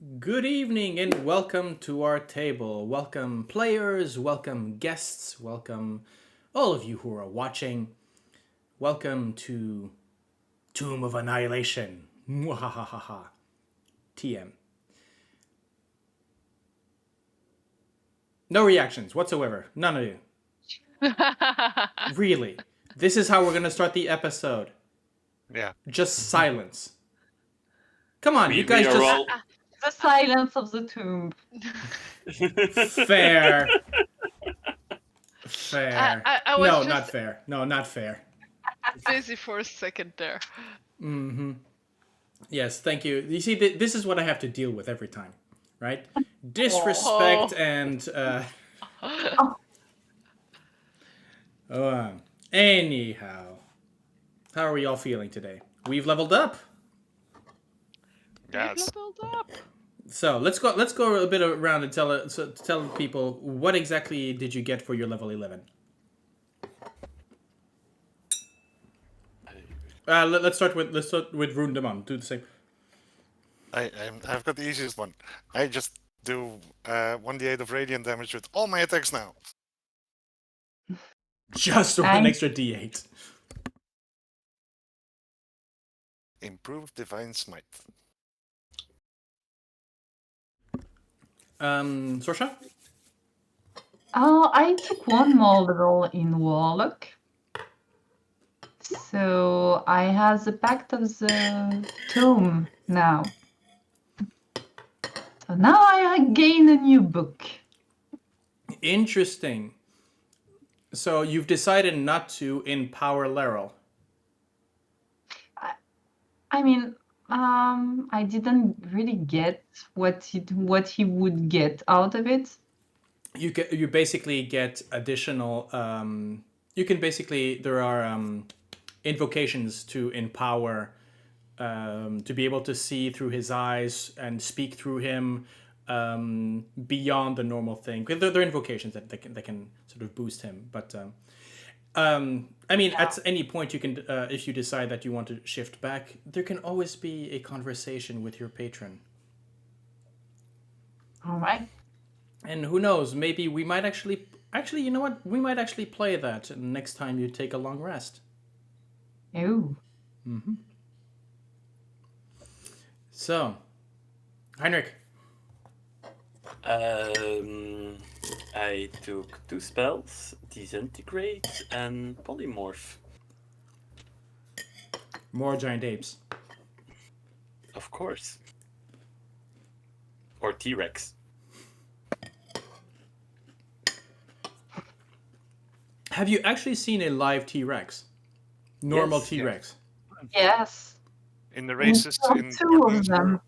Good evening and welcome to our table. Welcome players, welcome guests, welcome all of you who are watching. Welcome to Tomb of Annihilation. Mwahahaha. TM. No reactions whatsoever. None of you. Really. This is how we're going to start the episode. Yeah. Just silence. Come on, We- you guys we are just... all- The silence of the tomb. Fair. Fair. I was No, just not fair. No, not fair. busy for a second there. Mm-hmm. Yes, thank you. You see, this is what I have to deal with every time, right? Disrespect and... anyhow, how are we all feeling today? We've leveled up. Yeah, We've leveled up. So let's go a bit around and tell people what exactly did you get for your level 11. Let's start with Vroondomon. Do the same. I've got the easiest one. I just do 1d8 of radiant damage with all my attacks now. Just with an extra d8. Improved divine smite. Sorsha? I took one more level in warlock. So I have the Pact of the Tome now. So now I gain a new book. Interesting. So you've decided not to empower Laryl. I mean, I didn't really get what he would get out of it. You basically get additional. You can basically there are invocations to empower, to be able to see through his eyes and speak through him, beyond the normal thing. They're invocations that can sort of boost him. But I mean, at any point you can, if you decide that you want to shift back, there can always be a conversation with your patron. All right. And who knows, maybe we might actually, you know what? We might actually play that next time you take a long rest. Oh. Mm-hmm. So, Heinrich. I took 2 spells, Disintegrate and Polymorph. More giant apes. Of course. Or T-Rex. Have you actually seen a live T-Rex? Normal Yes. T-Rex? Yes. In the races We got in two of Japanese them.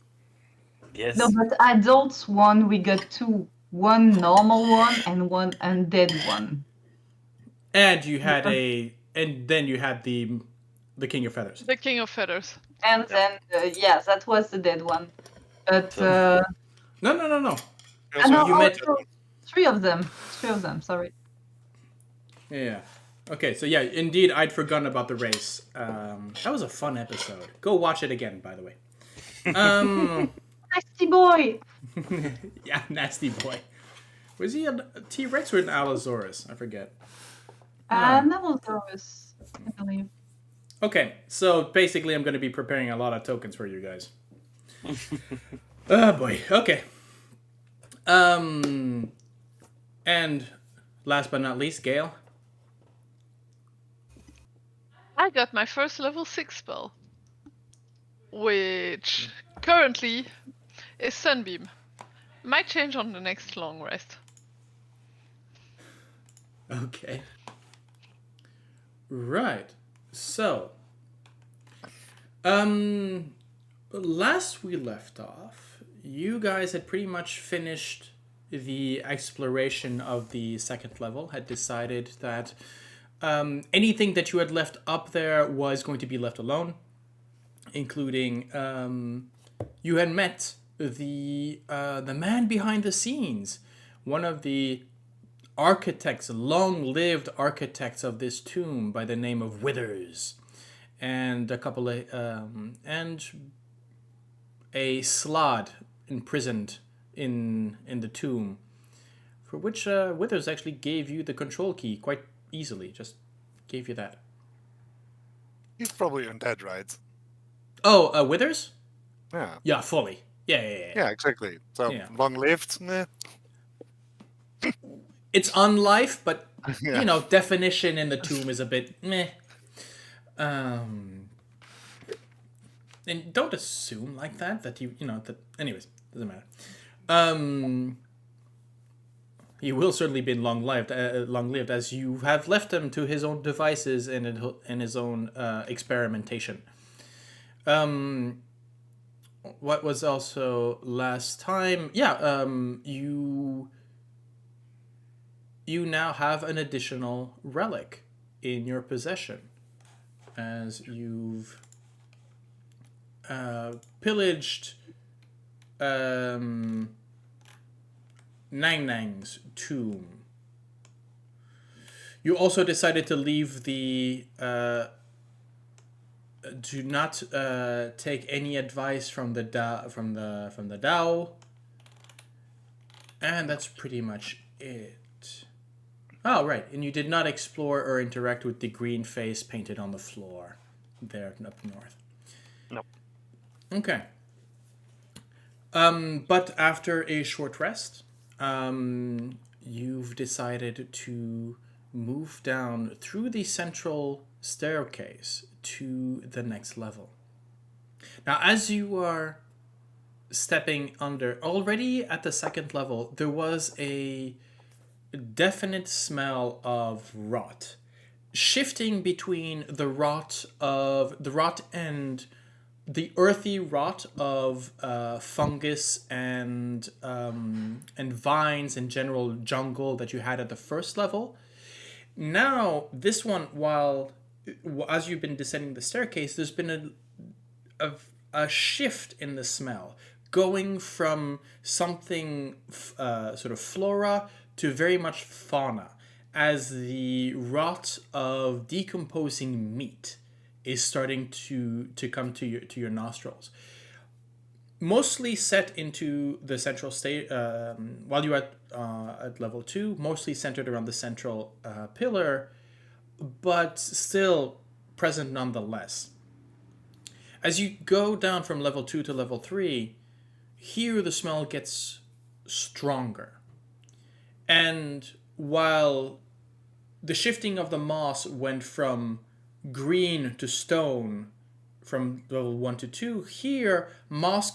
Yes. No, but adults one, we got two. One normal one and one undead one. And you had and then you had the King of Feathers. The King of Feathers. And then, yes, that was the dead one. But, So- No. You also no, you met- three of them, sorry. Yeah. Okay, so yeah, indeed, I'd forgotten about the race. That was a fun episode. Go watch it again, by the way. Nasty boy! Yeah, nasty boy. Was he a T-Rex or an Allosaurus? I forget. Nanosaurus, I believe. Okay, so basically I'm going to be preparing a lot of tokens for you guys. Oh boy, okay. And last but not least, Gale. I got my first level 6 spell, which currently is Sunbeam. Might change on the next long rest. Okay. Right. So, last we left off, you guys had pretty much finished the exploration of the second level, had decided that anything that you had left up there was going to be left alone, including you had met the man behind the scenes, one of the architects, long-lived architects of this tomb by the name of Withers, and a couple of and a Slod, imprisoned in the tomb, for which Withers actually gave you the control key quite easily. Just gave you that. He's probably undead, right? Oh, Withers? Yeah. Yeah, fully. Yeah. Yeah, exactly. So Yeah. long-lived. Meh. It's unlife, but Yeah. you know, definition in the tomb is a bit meh. And don't assume like that you know that. Anyways, doesn't matter. He will certainly be long-lived, as you have left him to his own devices and his own experimentation. What was also last time? Yeah. You now have an additional relic in your possession, as you've pillaged Nang Nang's tomb. You also decided to leave the do not take any advice from the Dao, and that's pretty much it. Oh, right, and you did not explore or interact with the green face painted on the floor there up north. Nope. Okay. But after a short rest, you've decided to move down through the central staircase to the next level. Now, as you are stepping under, already at the second level, there was a definite smell of rot, shifting between the rot and the earthy rot of fungus and vines and general jungle that you had at the first level. Now, this one, while as you've been descending the staircase, there's been a shift in the smell, going from something sort of flora to very much fauna, as the rot of decomposing meat is starting to come to your nostrils. Mostly set into the central state, while you're at level 2, mostly centered around the central pillar, but still present nonetheless. As you go down from level 2 to level 3, here the smell gets stronger. And while the shifting of the moss went from green to stone from level 1 to 2, here moss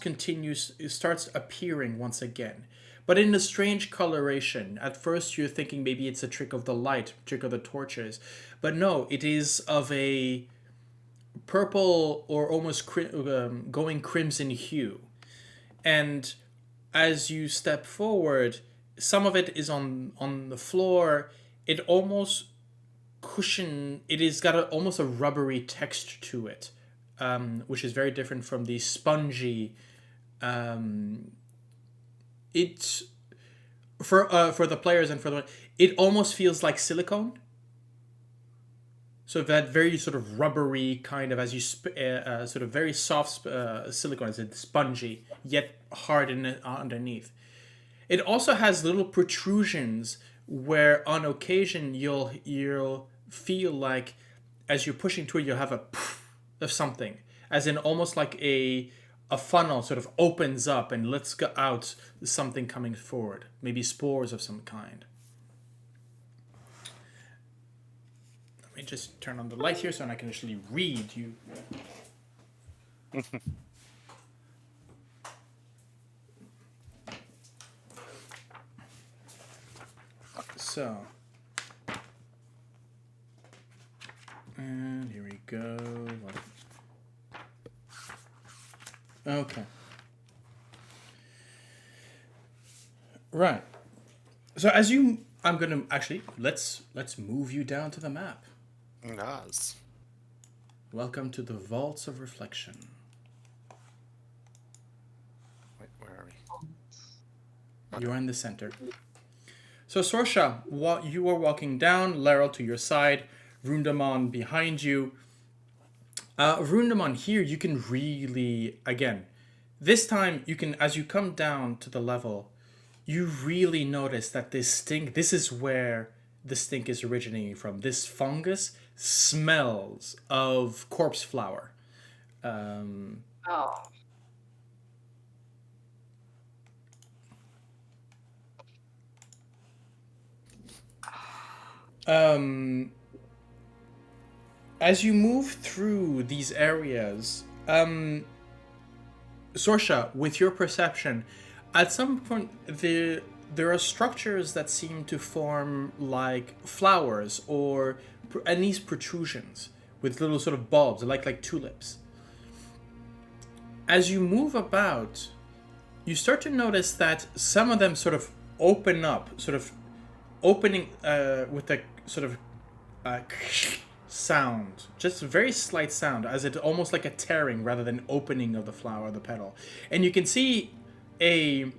starts appearing once again, but in a strange coloration. At first you're thinking maybe it's a trick of the light, trick of the torches, but no, it is of a purple or almost going crimson hue. And as you step forward, some of it is on the floor. It almost it has got almost a rubbery texture to it, which is very different from the spongy. It's for the players and for the it almost feels like silicone. So that very sort of rubbery kind of, as you sort of very soft silicone, as it's spongy yet hard underneath. It also has little protrusions where on occasion you'll feel like as you're pushing to it, you'll have a poof of something, as in almost like a funnel sort of opens up and lets out something coming forward, maybe spores of some kind. Let me just turn on the light here so I can actually read you. So, and here we go. Okay. Right. So I'm gonna actually let's move you down to the map. Nice. Welcome to the Vaults of Reflection. Wait, where are we? You're in the center. So Sorsha, you are walking down, Laryl to your side, Vroondomon behind you. Vroondomon, here you can really, again, This time, you can, as you come down to the level, you really notice that this stink, this is where the stink is originating from. This fungus smells of corpse flower. Oh. As you move through these areas, Sorsha, with your perception, at some point there are structures that seem to form like flowers or at least protrusions with little sort of bulbs, like tulips. As you move about, you start to notice that some of them sort of open up, sort of opening with a sort of sound, just a very slight sound, as it almost like a tearing rather than opening of the flower, the petal. And you can see a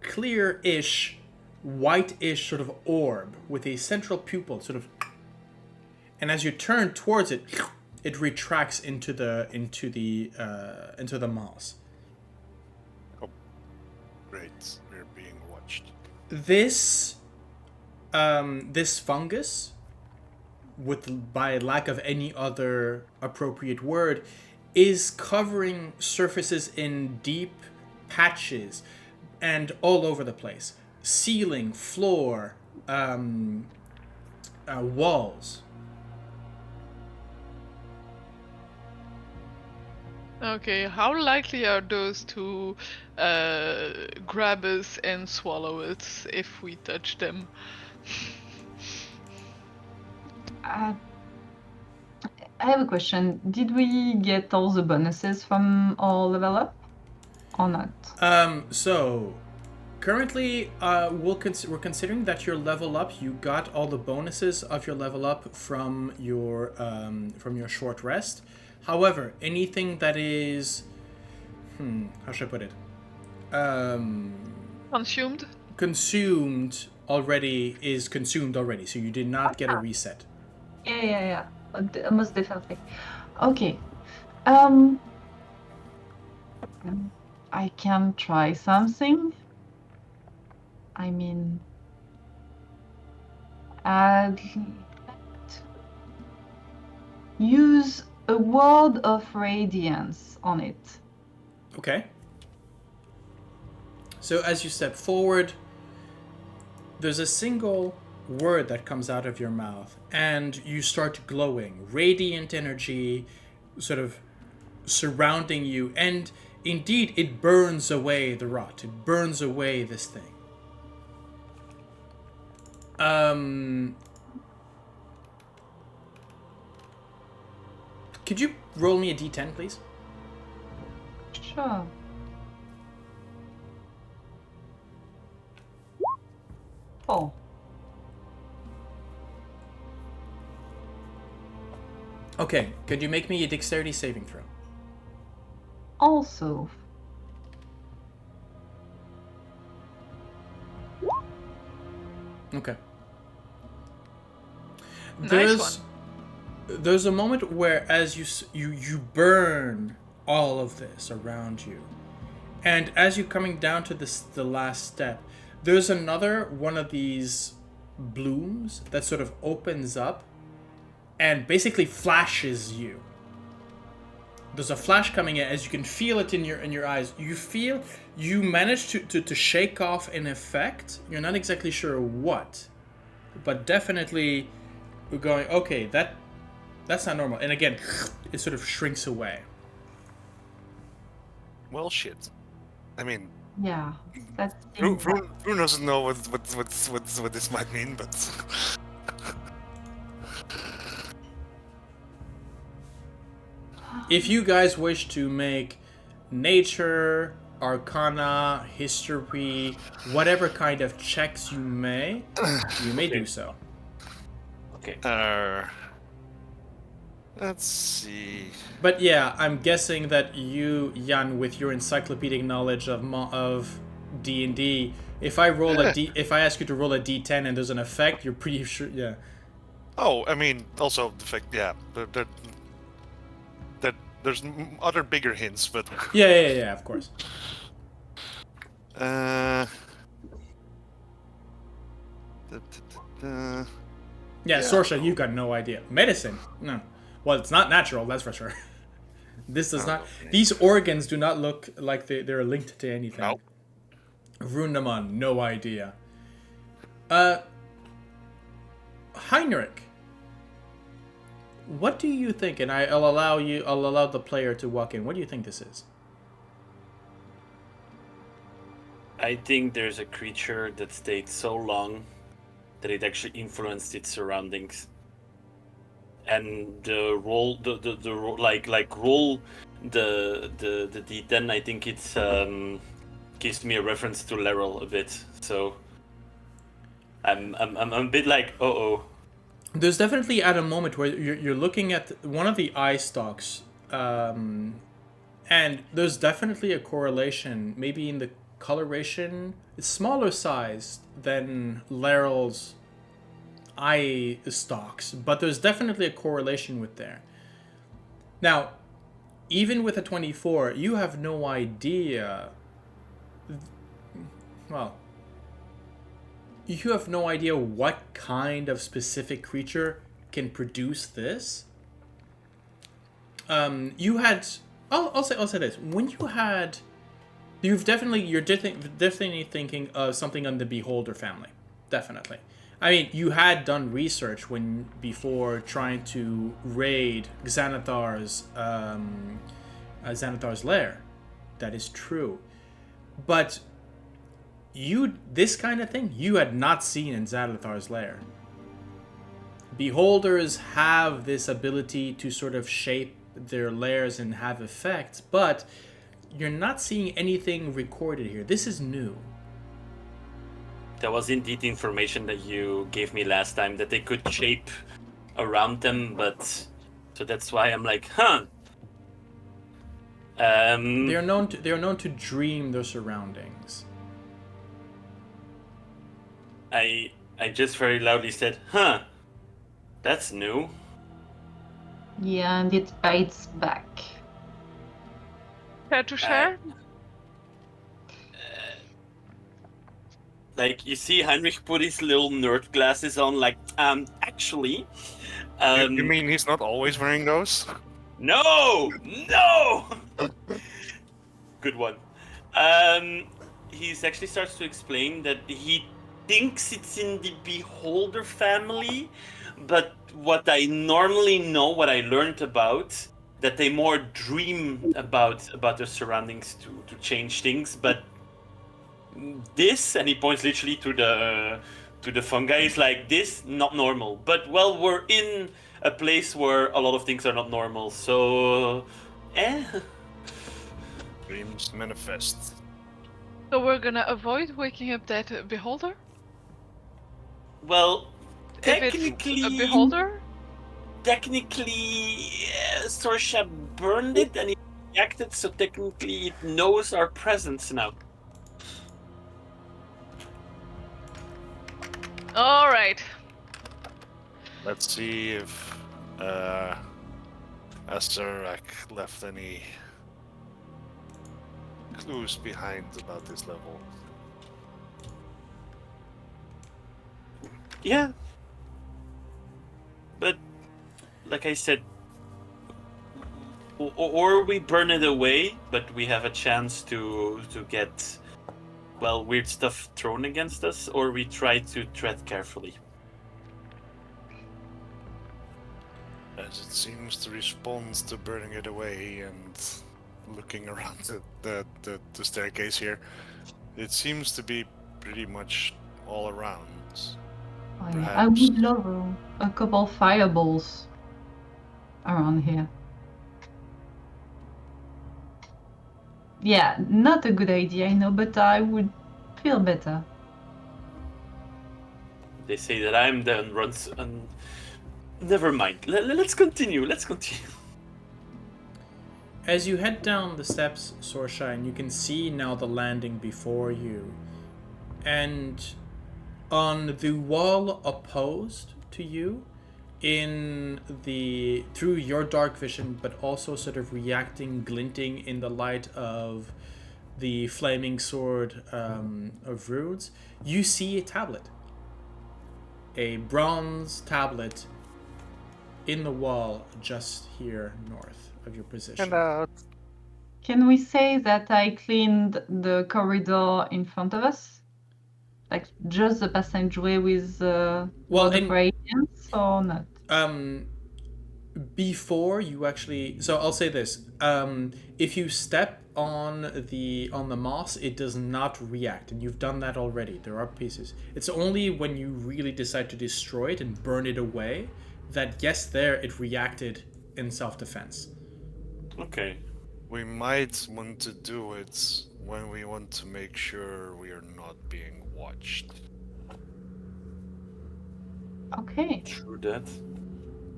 clear-ish, white-ish sort of orb with a central pupil, sort of. And as you turn towards it, it retracts into the moss. Oh, great! We're being watched. This fungus, by lack of any other appropriate word, is covering surfaces in deep patches and all over the place. Ceiling, floor, walls. Okay, how likely are those to grab us and swallow us if we touch them? I have a question. Did we get all the bonuses from our level up, or not? So currently, we're considering that your level up. You got all the bonuses of your level up from your short rest. However, anything that is, how should I put it? Consumed already is consumed already. So you did not get a reset. Yeah. Most definitely. Okay. I can try something. I mean, use a word of radiance on it. Okay. So as you step forward, there's a single word that comes out of your mouth, and you start glowing. Radiant energy sort of surrounding you, and indeed it burns away the rot. It burns away this thing. Could you roll me a d10, please? Sure. Oh. Okay, could you make me a dexterity saving throw? Also. Okay. Nice There's a moment where, as you burn all of this around you, and as you're coming down to the last step, there's another one of these blooms that sort of opens up and basically flashes you. There's a flash coming in, as you can feel it in your eyes. You manage to shake off an effect. You're not exactly sure what, but definitely you're going, okay, that's not normal. And again, it sort of shrinks away. Well, shit. I mean, Yeah, that's. Vroon doesn't know what this might mean, but If you guys wish to make nature, arcana, history, whatever kind of checks you may do so. Okay. let's see. But yeah, I'm guessing that you, Jan, with your encyclopedic knowledge of D&D, if I ask you to roll a D10 and there's an effect, you're pretty sure, yeah. Oh, I mean, also the fact, yeah, that There's other bigger hints, but Yeah, of course. uh, Yeah, Yeah. Sorsha, you got no idea. Medicine? No. Well, it's not natural, that's for sure. This does not. These organs do not look like they're linked to anything. Nope. Vroondomon, no idea. Heinrich, what do you think? And I'll allow the player to walk in. What do you think this is? I think there's a creature that stayed so long that it actually influenced its surroundings. And the roll, roll the D10. I think it's gives me a reference to Laryl a bit. So I'm a bit like, oh. There's definitely at a moment where you're looking at one of the eye stalks, and there's definitely a correlation, maybe in the coloration. It's smaller size than Laryl's eye stalks, but there's definitely a correlation with there. Now, even with a 24, you have no idea. Well, you have no idea what kind of specific creature can produce this. You had. I'll say this. When you had, you're definitely thinking of something on the Beholder family. Definitely. I mean, you had done research before trying to raid Xanathar's lair. That is true, but this kind of thing you had not seen in Xanathar's lair. Beholders have this ability to sort of shape their lairs and have effects, but you're not seeing anything recorded here. This is new. That was indeed information that you gave me last time, that they could shape around them, but so that's why I'm like, huh. They are known to dream their surroundings. I just very loudly said, huh. That's new. Yeah, and it bites back. Care to share? Like, you see Heinrich put his little nerd glasses on, like, actually... you mean he's not always wearing those? No! Good one. He actually starts to explain that he thinks it's in the Beholder family, but what I normally know, what I learned about, that they more dream about their surroundings to change things, but this, and he points literally to the fungi, is like, this, not normal. But, well, we're in a place where a lot of things are not normal, so... Dreams manifest. So we're gonna avoid waking up that beholder? Well, If it's technically... a beholder? Technically, Sorsha burned it and it reacted, so technically it knows our presence now. Alright. Let's see if Azarak left any clues behind about this level. Yeah. But, like I said, or we burn it away, but we have a chance to get, well, weird stuff thrown against us, or we try to tread carefully. As it seems to respond to burning it away and looking around the staircase here, it seems to be pretty much all around. I would love a couple fireballs around here. Yeah, not a good idea, I know, but I would feel better. They say that I'm the runs, and never mind. Let's continue. As you head down the steps, Sorsha, and you can see now the landing before you, and on the wall opposed to you through your dark vision, but also sort of reacting, glinting in the light of the flaming sword of runes, you see a tablet, a bronze tablet in the wall just here north of your position. Can we say that I cleaned the corridor in front of us? Like just the passageway with Word of Radiance or not? Before you actually, so I'll say this: if you step on the moss, it does not react, and you've done that already. There are pieces. It's only when you really decide to destroy it and burn it away that yes, there it reacted in self-defense. Okay. We might want to do it when we want to make sure we are not being watched. Okay. True that.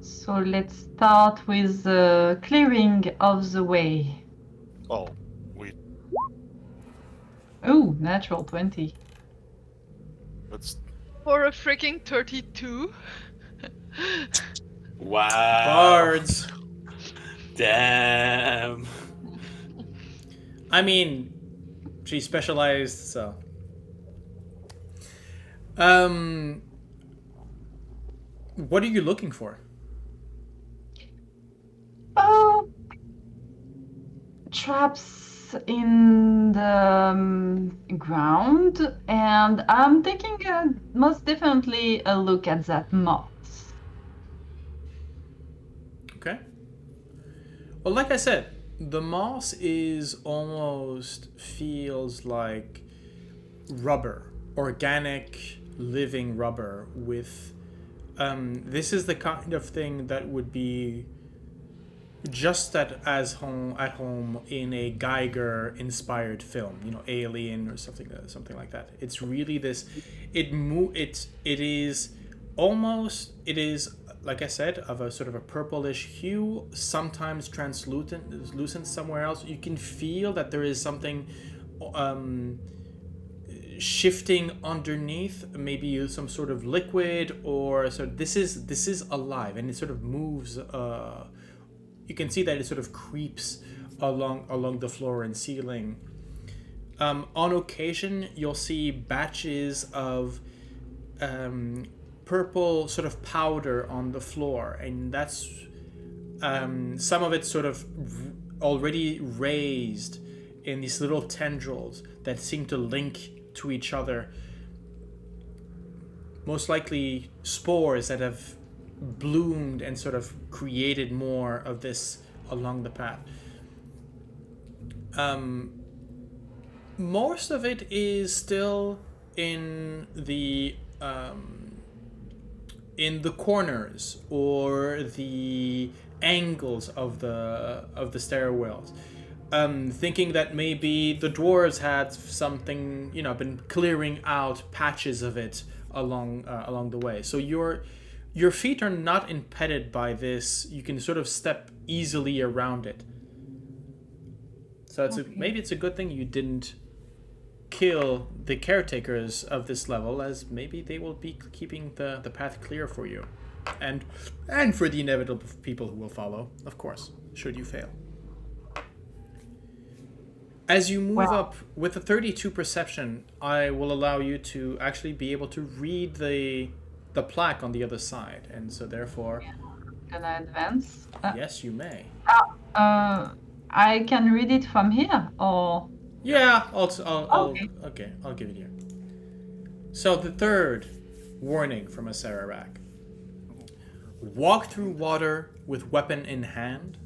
So let's start with the clearing of the way. Oh, Oh, natural 20. let's. For a freaking 32. Wow. Bards. Damn. I mean, she specialized, so. What are you looking for? Oh, traps in the ground, and I'm taking most definitely a look at that moss. Okay. Well, like I said, the moss is almost feels like rubber, organic, living rubber with. This is the kind of thing that would be just at home in a Geiger inspired film, Alien or something like that. It's really this. It is like I said, of a sort of a purplish hue, sometimes translucent somewhere else. You can feel that there is something shifting underneath, maybe some sort of liquid, or so. This is alive, and it sort of moves. You can see that it sort of creeps along the floor and ceiling. On occasion, you'll see batches of purple sort of powder on the floor, and that's some of it sort of already raised in these little tendrils that seem to link to each other. Most likely spores that have bloomed and sort of created more of this along the path. Most of it is still in the corners or the angles of the stairwells. Thinking that maybe the dwarves had something, been clearing out patches of it along the way. So your feet are not impeded by this. You can sort of step easily around it. So maybe it's a good thing you didn't kill the caretakers of this level, as maybe they will be keeping the path clear for you. And for the inevitable people who will follow, of course, should you fail. As you move up with a 32 perception, I will allow you to actually be able to read the plaque on the other side, and so therefore, can I advance? Yes, you may. I can read it from here, or yeah, I'll give it here. So the third warning from a Sararak: walk through water with weapon in hand.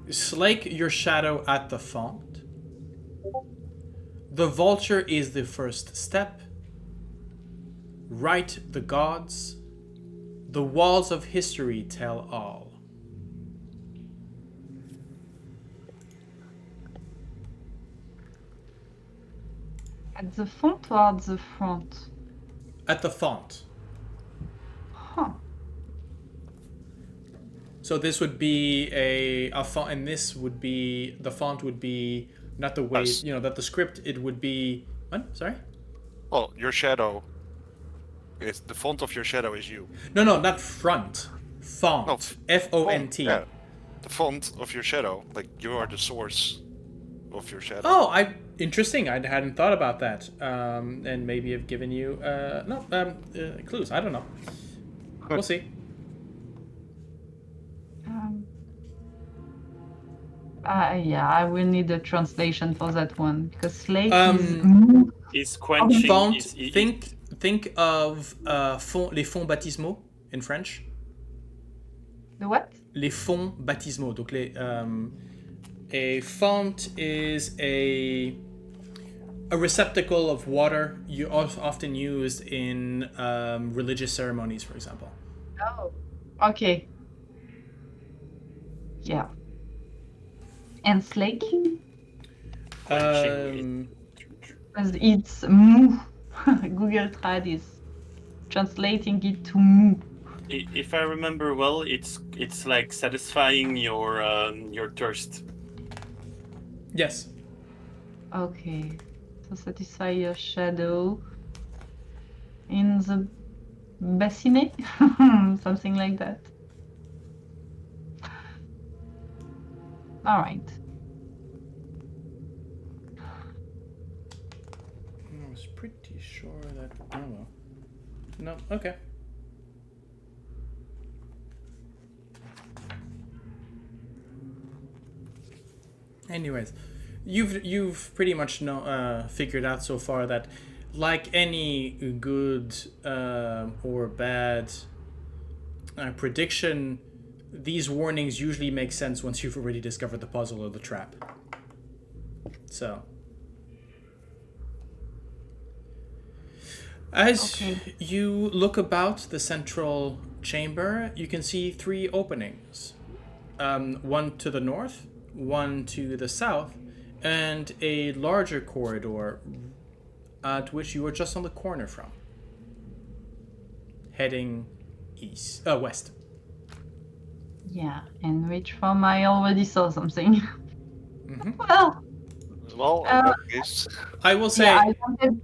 Slake your shadow at the font. The vulture is the first step. Write the gods. The walls of history tell all. at the font or at the front? At the font. Huh. So this would be a font, and this would be, the font would be not the way, that the script, it would be, what? Sorry? Well, your shadow It's the font of your shadow is you. No, not front. Font. No, F-O-N-T. Yeah. The font of your shadow, like you are the source of your shadow. Oh, interesting. I hadn't thought about that. And maybe I've given you clues. I don't know. We'll see. Yeah, I will need a translation for that one because slate is quenching. Font. Think of les fonds baptismaux in French. The what? Les fonds baptismaux. Donc a font is a receptacle of water you often used in religious ceremonies, for example. Oh, okay. Yeah. And slake? Because it's moo. Google Trad is translating it to moo. If I remember well, it's like satisfying your thirst. Yes. Okay. So satisfy your shadow in the bassinet? Something like that. All right. I was pretty sure that... Oh, well. No, okay. Anyways, you've pretty much figured out so far that, like any good or bad prediction, these warnings usually make sense once you've already discovered the puzzle or the trap. So, as you look about the central chamber, you can see 3 openings. One to the north, one to the south, and a larger corridor to which you were just on the corner from, heading west. Yeah, and which from I already saw something. Mm-hmm. Well, in that case, I will say... Yeah,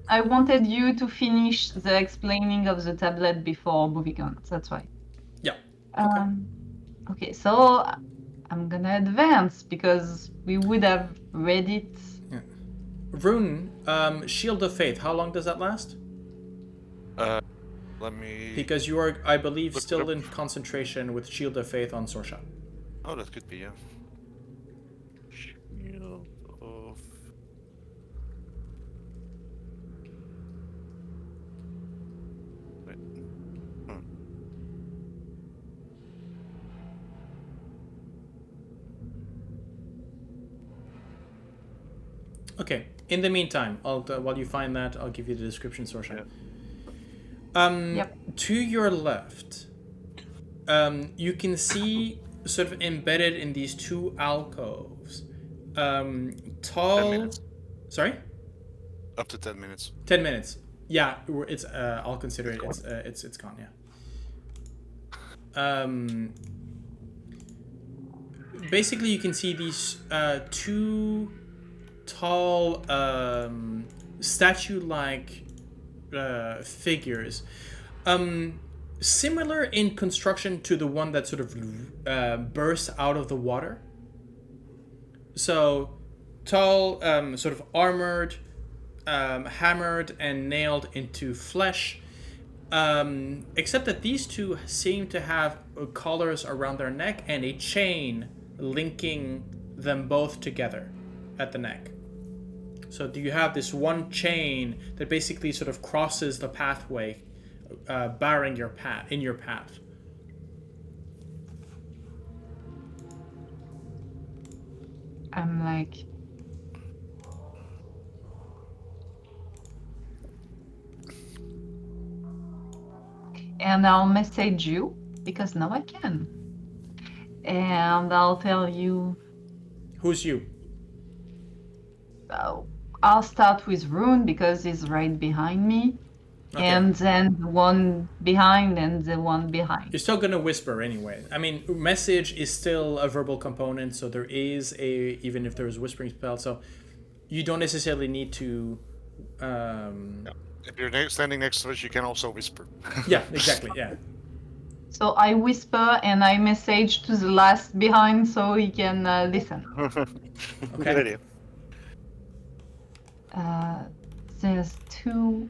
I wanted you to finish the explaining of the tablet before moving on. That's why. Yeah. Okay, so I'm gonna advance because we would have read it. Yeah. Vroon, Shield of Faith, how long does that last? let me... Because you are, I believe, still in concentration with Shield of Faith on Sorsha. Oh, that could be, yeah. Shield of... Wait. Okay. In the meantime, while you find that, I'll give you the description, Sorsha. Yeah. To your left, you can see sort of embedded in these 2 alcoves, tall... 10 minutes. Sorry? Up to 10 minutes. 10 minutes. Yeah, it's. I'll consider it. It's gone. Yeah. Basically, you can see these 2 tall statue-like figures, similar in construction to the one that sort of bursts out of the water. So tall, sort of armored, hammered and nailed into flesh, except that these 2 seem to have collars around their neck and a chain linking them both together at the neck. So do you have this one chain that basically sort of crosses the pathway, barring your path in your path? I'm like, and I'll message you because now I can, and I'll tell you. Who's you? I'll start with Rune because he's right behind me. Okay. And then the one behind and the one behind. You're still gonna whisper anyway. I mean, message is still a verbal component, so there is even if there is whispering spell, so you don't necessarily need to If you're standing next to us, you can also whisper. Yeah, exactly. Yeah. So I whisper and I message to the last behind so he can listen. Good idea. There's 2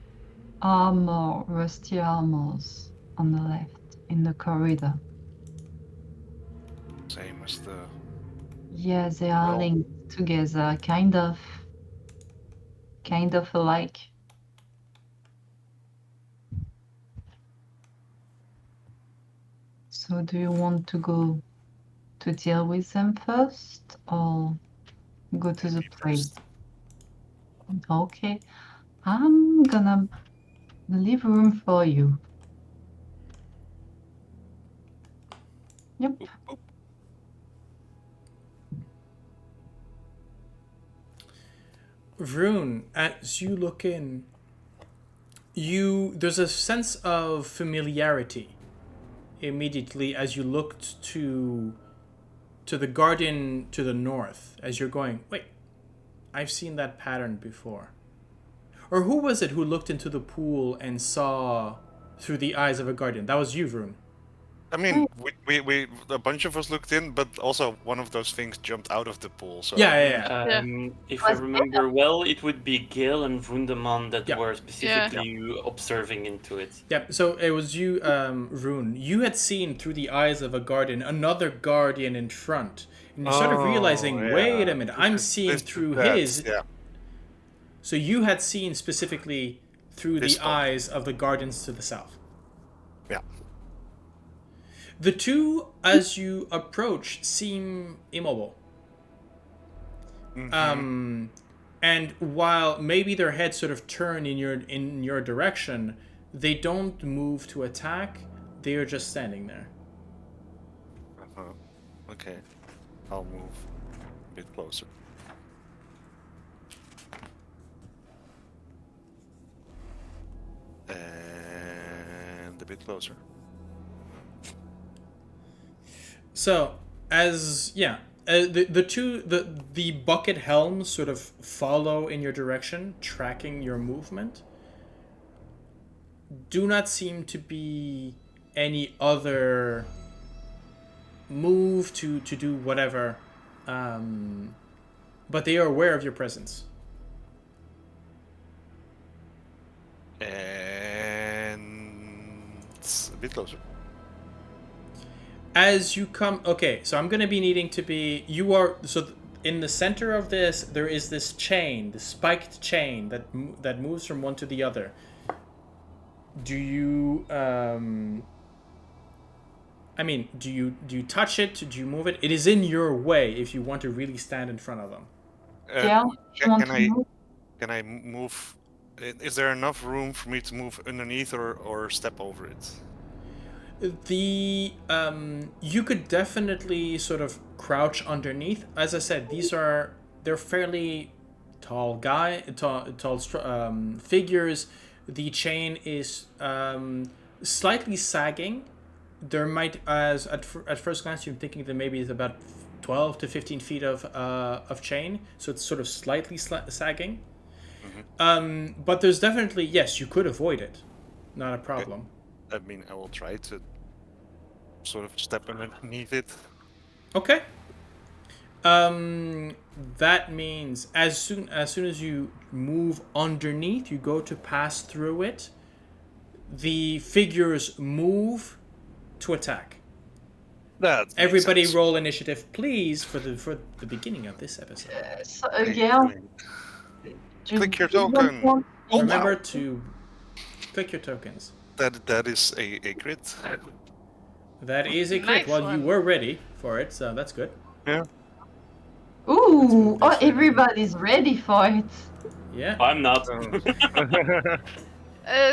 rusty armors on the left in the corridor. Same as the. Yeah, they are Well- linked together, kind of alike. So do you want to go to deal with them first or go to the Maybe place? first. Okay. I'm gonna leave room for you. Yep. Vroon, as you look in, there's a sense of familiarity immediately as you looked to the garden to the north. As you're going, wait, I've seen that pattern before. Or who was it who looked into the pool and saw through the eyes of a guardian? That was you, Vroon. I mean, we a bunch of us looked in, but also one of those things jumped out of the pool. So Yeah. If I remember well, it would be Gale and Vroondomon that Yeah. were specifically observing into it. Yeah, so it was you, Vroon. You had seen through the eyes of a guardian another guardian in front. And you started realizing, wait a minute, I'm seeing through his. Yeah. So you had seen specifically through This the stuff. eyes of the guardians to the south. Yeah. The two, as you approach, seem immobile. Mm-hmm. And while maybe their heads sort of turn in your direction, they don't move to attack. They are just standing there. Okay. I'll move a bit closer. And a bit closer. So, the bucket helms sort of follow in your direction, tracking your movement. Do not seem to be any other move to do whatever, but they are aware of your presence. And a bit closer. As you come, okay, so I'm gonna be needing to be. In the center of this, there is this chain, the spiked chain that moves from one to the other. Do you do you touch it? Do you move it? It is in your way if you want to really stand in front of them. Yeah, Can I move? Is there enough room for me to move underneath or step over it? You could definitely sort of crouch underneath. As I said, they're fairly tall figures. The chain is slightly sagging. There might, at first glance, you're thinking that maybe it's about 12 to 15 feet of chain, so it's sort of slightly sagging. Mm-hmm. But there's definitely, yes, you could avoid it, not a problem. I mean, I will try to sort of step underneath it. Okay. That means as soon as you move underneath, you go to pass through it. The figures move to attack. Everybody roll initiative, please, for the beginning of this episode. Gale, click your token. Remember to click your tokens. That is a crit. That is a crit. Nice Well, one. you were ready for it, so that's good. Yeah. Ooh! Oh, everybody's ready for it. Yeah. I'm not.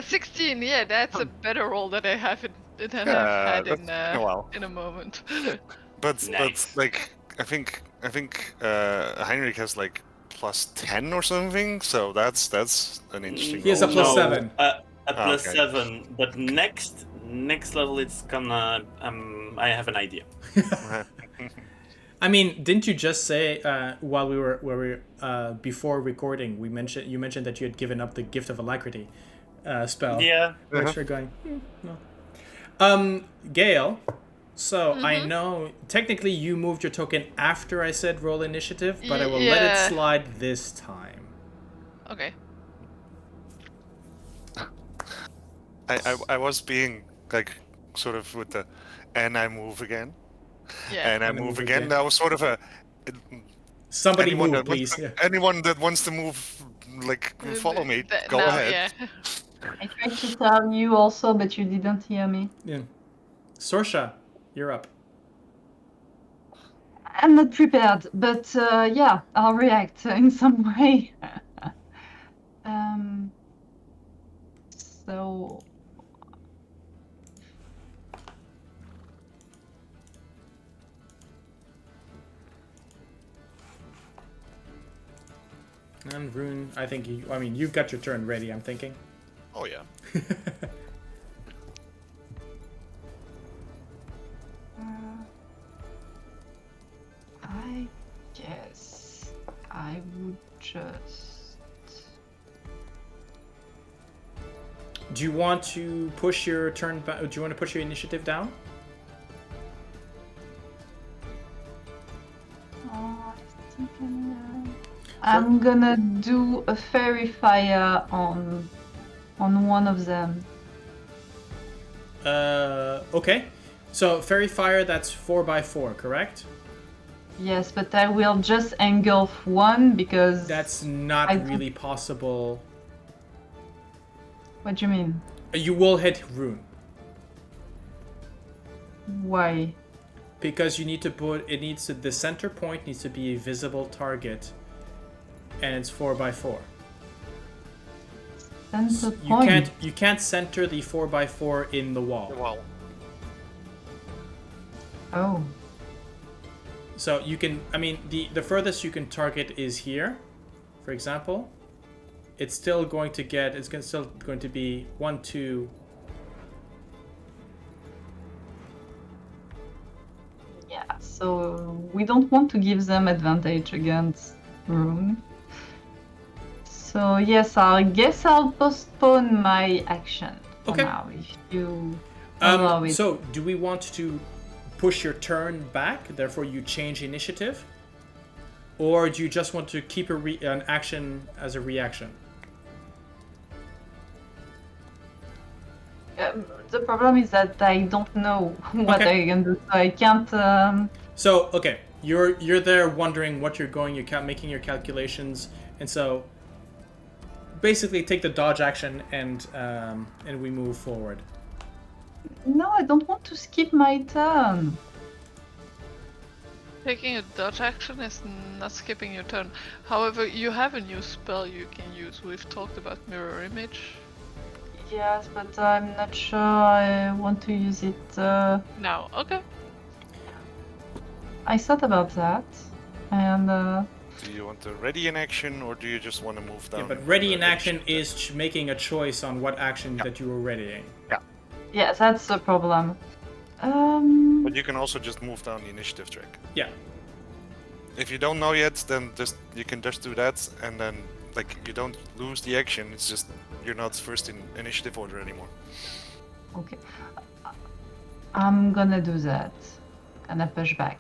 16. Yeah, that's a better roll than I haven't I've had that's been a while. in a moment. But Nice. like I think Heinrich has like +10 or something, so that's an interesting. He has a roll. plus 7. A plus okay. 7, but next level it's gonna. I have an idea. I mean, didn't you just say while we were before recording? You mentioned that you had given up the gift of alacrity. spell. Yeah. Which are going, no. Gale, so I know technically you moved your token after I said roll initiative, but I will let it slide this time. Okay. I was being like sort of with the, and I move again, Yeah. and I move again. That was sort of a. Somebody anyone move, that wants please. to- Yeah. Anyone that wants to move, like follow me, go now, ahead. Yeah. I tried to tell you also, but you didn't hear me. Yeah. Sorsha, you're up. I'm not prepared, but yeah, I'll react in some way. So And Vroon, I think you've got your turn ready, I'm thinking. Oh yeah. I guess I would just. Do you want to push your turn back? Do you want to push your initiative down? I'm gonna do a fairy fire on one of them. Okay. So fairy fire, that's 4x4, correct? Yes, but I will just engulf one because. That's not really possible. What do you mean? You will hit Rune. Why? Because you need to put the center point needs to be a visible target, and it's 4x4. Center point. You can't center the 4x4 in the wall. Wow. Oh. So you can, the furthest you can target is here, for example. It's still going to be 1, 2. Yeah, so we don't want to give them advantage against Rune. So yes, I guess I'll postpone my action for now if you allow it. So do we want to push your turn back, therefore you change initiative? Or do you just want to keep an action as a reaction? The problem is that I don't know what I can do, so I can't. So okay, you're there wondering what you're making your calculations, and so basically take the dodge action and we move forward. No, I don't want to skip my turn. Taking a dodge action is not skipping your turn. However, you have a new spell you can use. We've talked about mirror image. Yes, but I'm not sure I want to use it. Now, okay. I thought about that, and. Do you want to ready in action, or do you just want to move down? Yeah, but ready in action is making a choice on what action that you are readying. Yeah. Yeah, that's the problem. But you can also just move down the initiative track. Yeah. If you don't know yet, then you can just do that, and then you don't lose the action. It's just you're not first in initiative order anymore. Okay. I'm gonna do that. Gonna push back.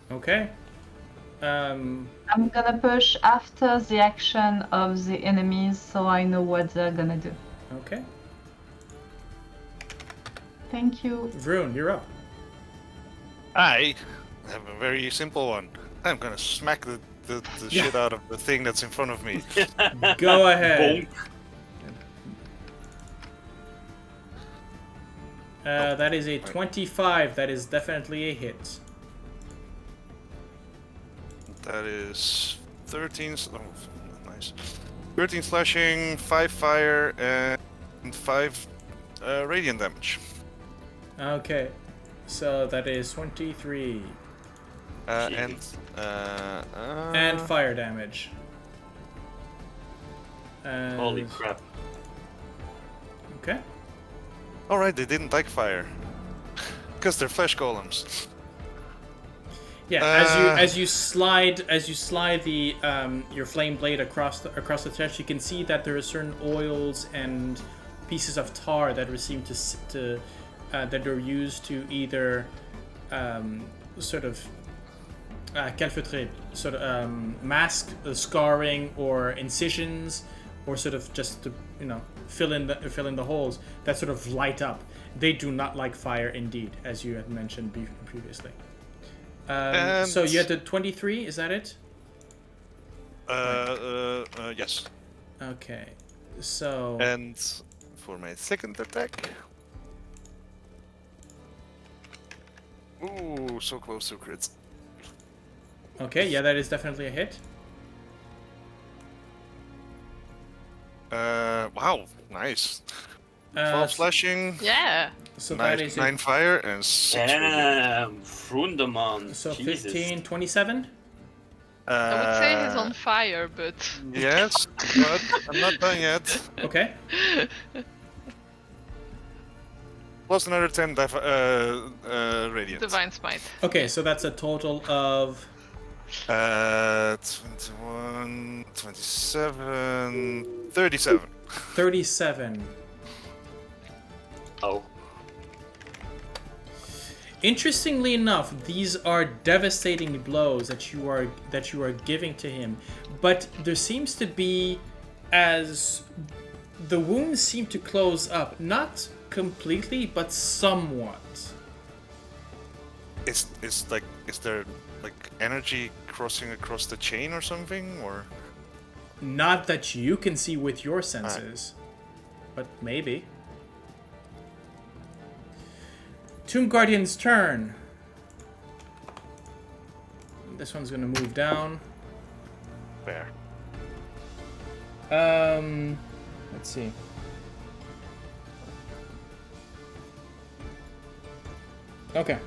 Okay. I'm gonna push after the action of the enemies, so I know what they're gonna do. Okay. Thank you. Vroon, you're up. I have a very simple one. I'm gonna smack the shit out of the thing that's in front of me. Go ahead. That is a 25. That is definitely a hit. That is 13. Oh, nice. 13 slashing, 5 fire, and 5 radiant damage. Okay. So that is 23. And fire damage. Holy crap. Okay. Alright, they didn't like fire. Because they're flesh golems. Yeah, as you slide the your flame blade across the chest, you can see that there are certain oils and pieces of tar that seem to that are used to either sort of calfeutrer, sort of mask scarring or incisions, or sort of just to fill in the holes that sort of light up. They do not like fire, indeed, as you had mentioned previously. So you had the 23, is that it? Yes. Okay, so... And for my second attack... Ooh, so close to crits. Okay, yeah, that is definitely a hit. Wow, nice. 12 slashing. Yeah. So Nine, that is 9 fire and 6 radiant. Damn, Vroondomon. So Jesus. 15, 27? I would say he's on fire, but Yes, but I'm not done yet. Okay. Plus another 10 radiant. divine smite. Okay, so that's a total of... 21, 27, 37. 37. Oh. Interestingly enough, these are devastating blows that you are giving to him, but there seems to be, as the wounds seem to close up, not completely, but somewhat. Is there like energy crossing across the chain or something, or? Not that you can see with your senses, but maybe. Tomb Guardian's turn. This one's gonna move down. Fair. Let's see. Okay.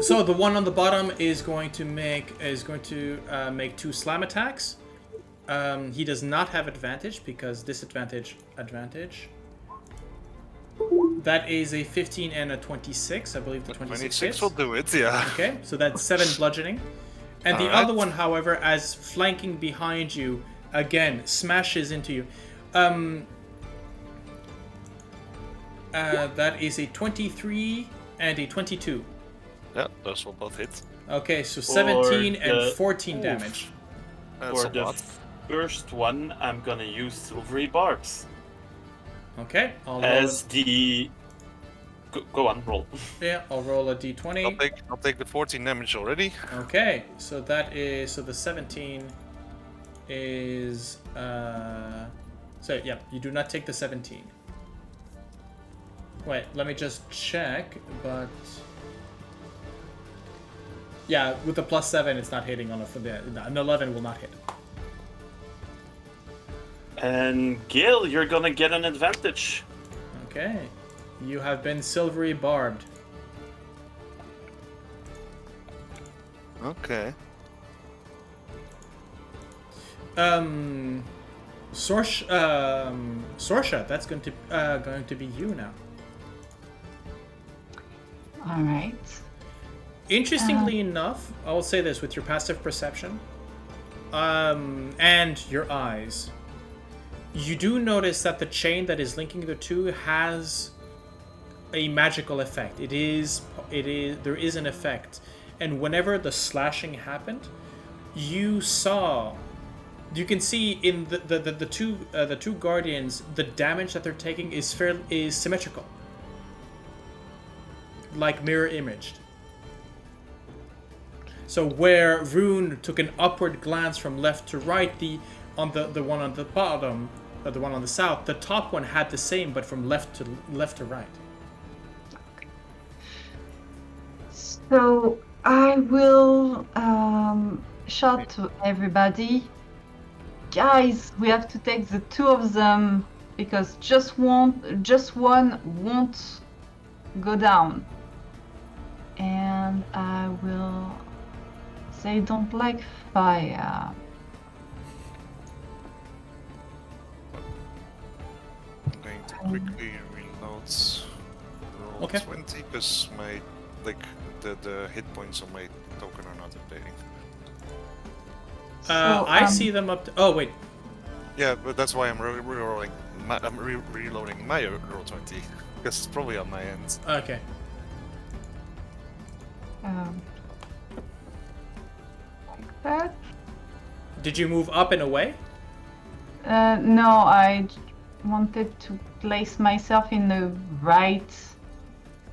So the one on the bottom is going to make 2 slam attacks. He does not have advantage because disadvantage advantage. That is a 15 and a 26. I believe the 26 hits. will do it, yeah. Okay, so that's 7 bludgeoning. And the other one, however, as flanking behind you, again, smashes into you. That is a 23 and a 22. Yeah, those will both hit. Okay, so 17 and the- 14 Oof. damage. That's For a the lot. first one, I'm gonna use silvery barbs Okay, I'll roll. as the. Go on, roll. I'll roll a d20. I'll take the 14 damage already. Okay, so that is the 17 is so yeah, you do not take the 17. Wait, let me just check, but yeah, with the +7 it's not hitting on an 11 will not hit. And Gale, you're gonna get an advantage. Okay. You have been silvery barbed. Okay. Sorsha, that's going to be you now. All right. Interestingly enough, I will say this with your passive perception, and your eyes, you do notice that the chain that is linking the two has a magical effect. There is an effect, and whenever the slashing happened, you can see in the two guardians, the damage that they're taking is symmetrical, like mirror imaged. So where Vroon took an upward glance from left to right, the one on the bottom, the one on the south, the top one had the same, but from left to right. So I will shout to everybody, guys, we have to take the 2 of them because just one won't go down. And I will say don't like fire. I'm going to quickly reload. Roll Okay. 20 because my the hit points on my token are not updating. I see them up to... Oh, wait. Yeah, but that's why I'm re-rolling. I'm reloading my roll 20 because it's probably on my end. Okay. Like that. Did you move up and away? No, I wanted to place myself in the right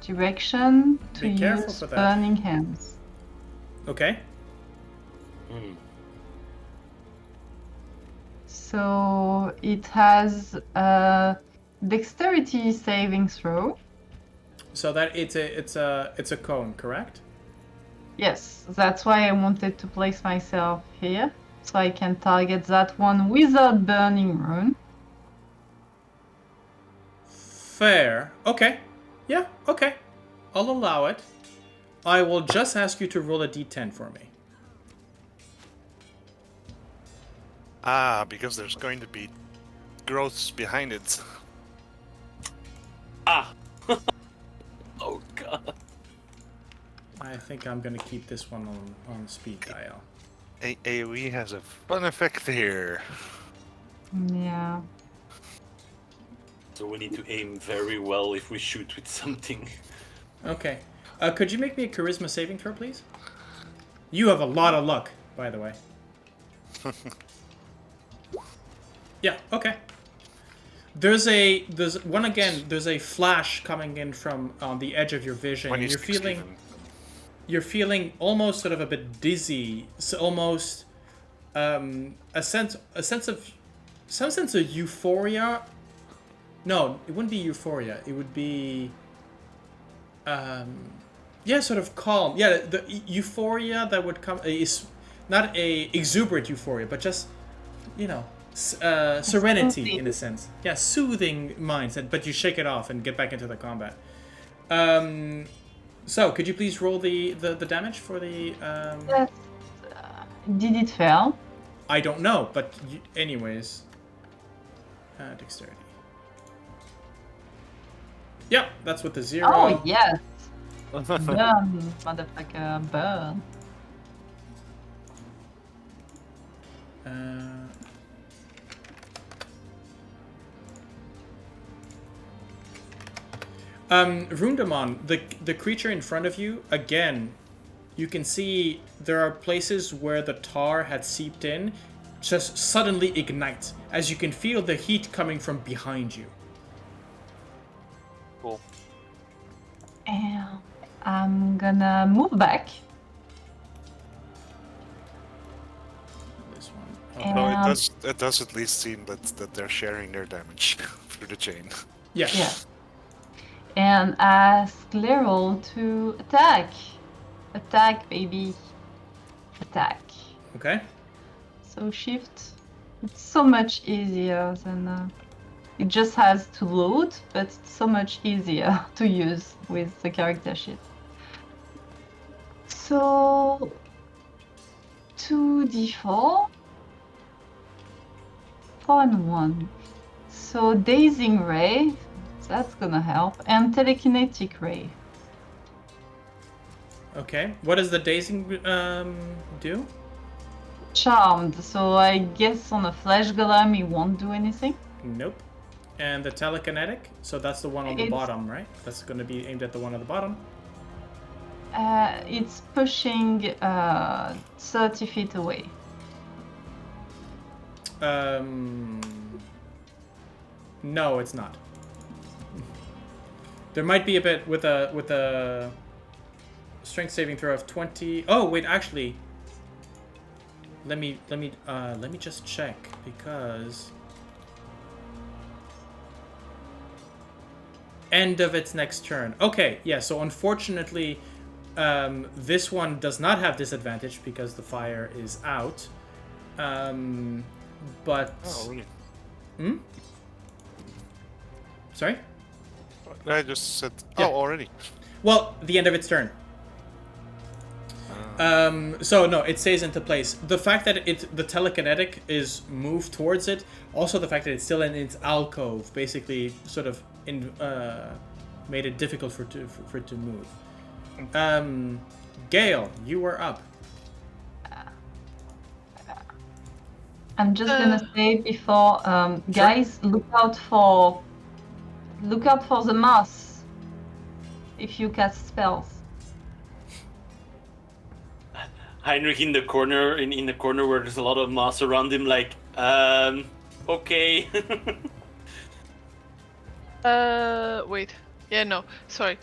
direction to Be careful use for that. burning hands. Okay. So it has a dexterity saving throw. So that it's a cone, correct? Yes, that's why I wanted to place myself here, so I can target that one without burning rune. Fair. Okay. Yeah, okay. I'll allow it. I will just ask you to roll a d10 for me. Ah, because there's going to be growths behind it. Ah! Oh god. I think I'm gonna keep this one on speed dial. AoE has a fun effect here. Yeah. So we need to aim very well if we shoot with something. Okay. Could you make me a charisma saving throw, please? You have a lot of luck, by the way. Yeah, okay. There's a flash coming in from on the edge of your vision. And you're feeling almost sort of a bit dizzy, so almost some sense of euphoria. No, it wouldn't be euphoria. It would be sort of calm. Yeah, the euphoria that would come is not a exuberant euphoria, but just, serenity in a sense. Yeah, soothing mindset, but you shake it off and get back into the combat. So, could you please roll the damage for the... Did it fail? I don't know, but anyways. Dexterity. Yeah, that's with the 0. Oh, yes! Burn, motherfucker, burn. Vroondomon, the creature in front of you, again, you can see there are places where the tar had seeped in, just suddenly ignite, as you can feel the heat coming from behind you. Cool. And I'm gonna move back. This one. No, And it does at least seem that they're sharing their damage through the chain. Yeah. yeah. And ask Leral to attack. Attack, baby. Attack. Okay. So shift. It's so much easier than... it just has to load, but it's so much easier to use with the character sheet. So... 2d4. 4 and 1. So Dazing Ray, that's gonna help, and Telekinetic Ray. Okay. What does the dazing do? Charmed, so I guess on a flesh golem it won't do anything. Nope. And the telekinetic? So that's the one on the It's- bottom, right? That's going to be aimed at the one at the bottom. It's pushing 30 feet away. No, it's not. There might be a bit with a strength saving throw of 20. Oh, wait, actually, let me just check, because end of its next turn. Okay, yeah, so unfortunately this one does not have disadvantage because the fire is out. But Oh, really? Sorry? I just said, Yeah. oh, already. Well, the end of its turn. So no, it stays into place. The fact that the telekinetic is moved towards it, also the fact that it's still in its alcove, basically sort of made it difficult for it to move. Gale, you are up. I'm just gonna say before, guys, look out for the moss if you cast spells. Heinrich in the corner, in the corner where there's a lot of moss around him, like, okay. Wait. Yeah, no, sorry.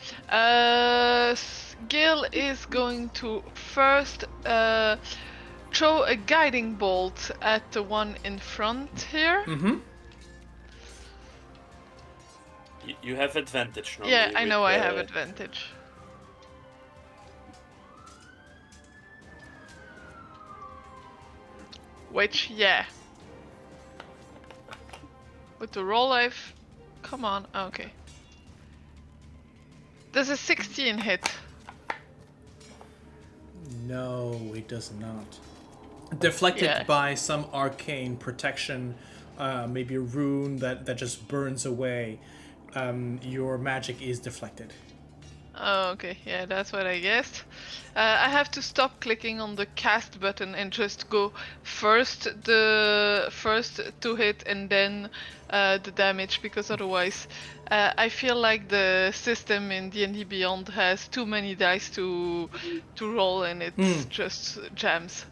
Gale is going to first throw a guiding bolt at the one in front here. Mm-hmm. You have advantage normally. Yeah, I know with, I have advantage. Which, yeah. With the roll life. Come on, okay. Does a 16 hit? No, it does not. Deflected by some arcane protection, maybe a rune that just burns away. Your magic is deflected. Oh, okay, yeah, that's what I guessed. I have to stop clicking on the cast button and just go first to hit and then the damage, because otherwise I feel like the system in D&D Beyond has too many dice to roll and it just jams.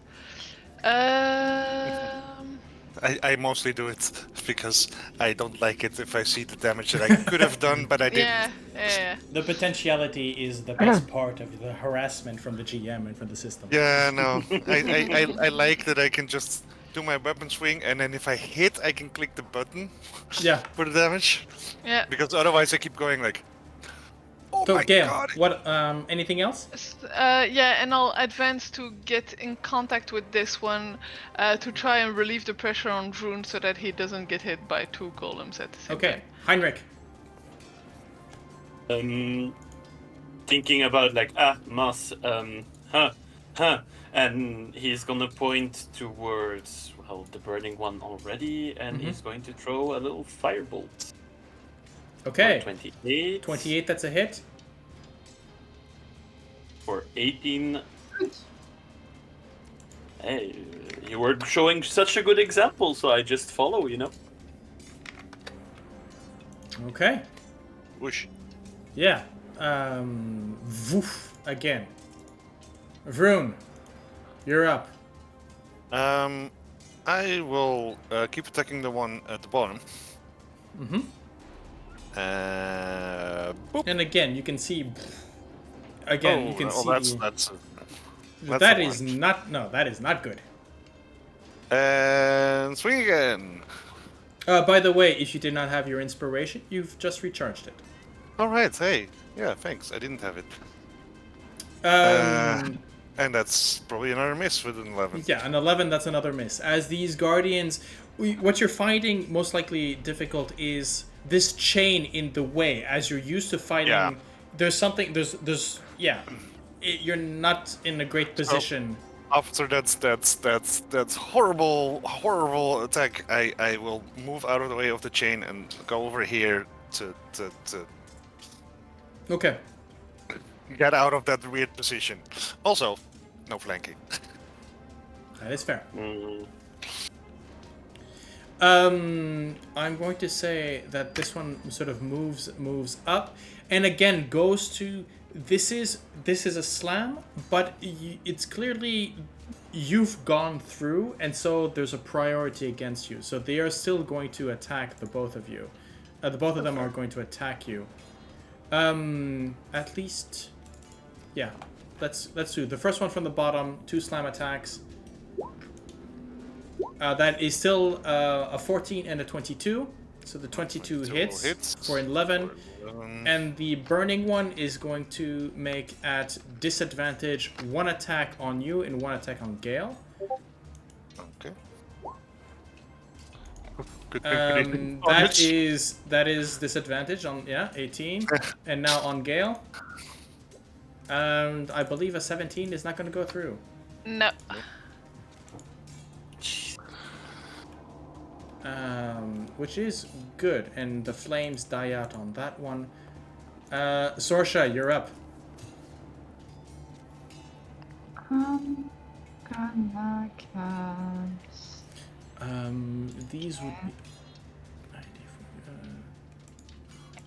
I mostly do it because I don't like it if I see the damage that I could have done, but I didn't. Yeah. The potentiality is the best part of the harassment from the GM and from the system. Yeah, no. I like that I can just do my weapon swing, and then if I hit, I can click the button for the damage. Yeah. Because otherwise I keep going like, oh So, my Gale, god. what, anything else? Yeah, and I'll advance to get in contact with this one to try and relieve the pressure on Vroon so that he doesn't get hit by two golems at the same time. Okay, Heinrich. Thinking about like, moss, and he's gonna point towards, well, the burning one already, and he's going to throw a little firebolt. Okay. 28. 28, that's a hit. For 18. Hey, you were showing such a good example, so I just follow, you know? Okay. Whoosh. Yeah. Woof, again. Vroon, you're up. I will keep attacking the one at the bottom. Mm-hmm. Boop. And again, you can see. Again, you can see. That's that is not. No, that is not good. And swing again. By the way, if you did not have your inspiration, you've just recharged it. All right. Hey. Yeah. Thanks. I didn't have it. And that's probably another miss with an 11. Yeah, an 11. That's another miss. As these guardians, what you're finding most likely difficult is this chain in the way. As you're used to fighting, there's something. There's. Yeah. You're not in a great position. After that's horrible attack, I will move out of the way of the chain and go over here to Okay. get out of that weird position. Also, no flanking. That is fair. I'm going to say that this one sort of moves up, and again goes to. This is a slam, but it's clearly you've gone through, and so there's a priority against you. So they are still going to attack the both of you. The both of them are going to attack you. At least, yeah. Let's do the first one from the bottom. 2 slam attacks. That is still a 14 and a 22. So the 22 hits for 11. And the burning one is going to make at disadvantage 1 attack on you and 1 attack on Gale. Okay. That is disadvantage on 18. And now on Gale. And I believe a 17 is not going to go through. No. Which is good, and the flames die out on that one. Sorsha, you're up. I'm gonna cast. These would be.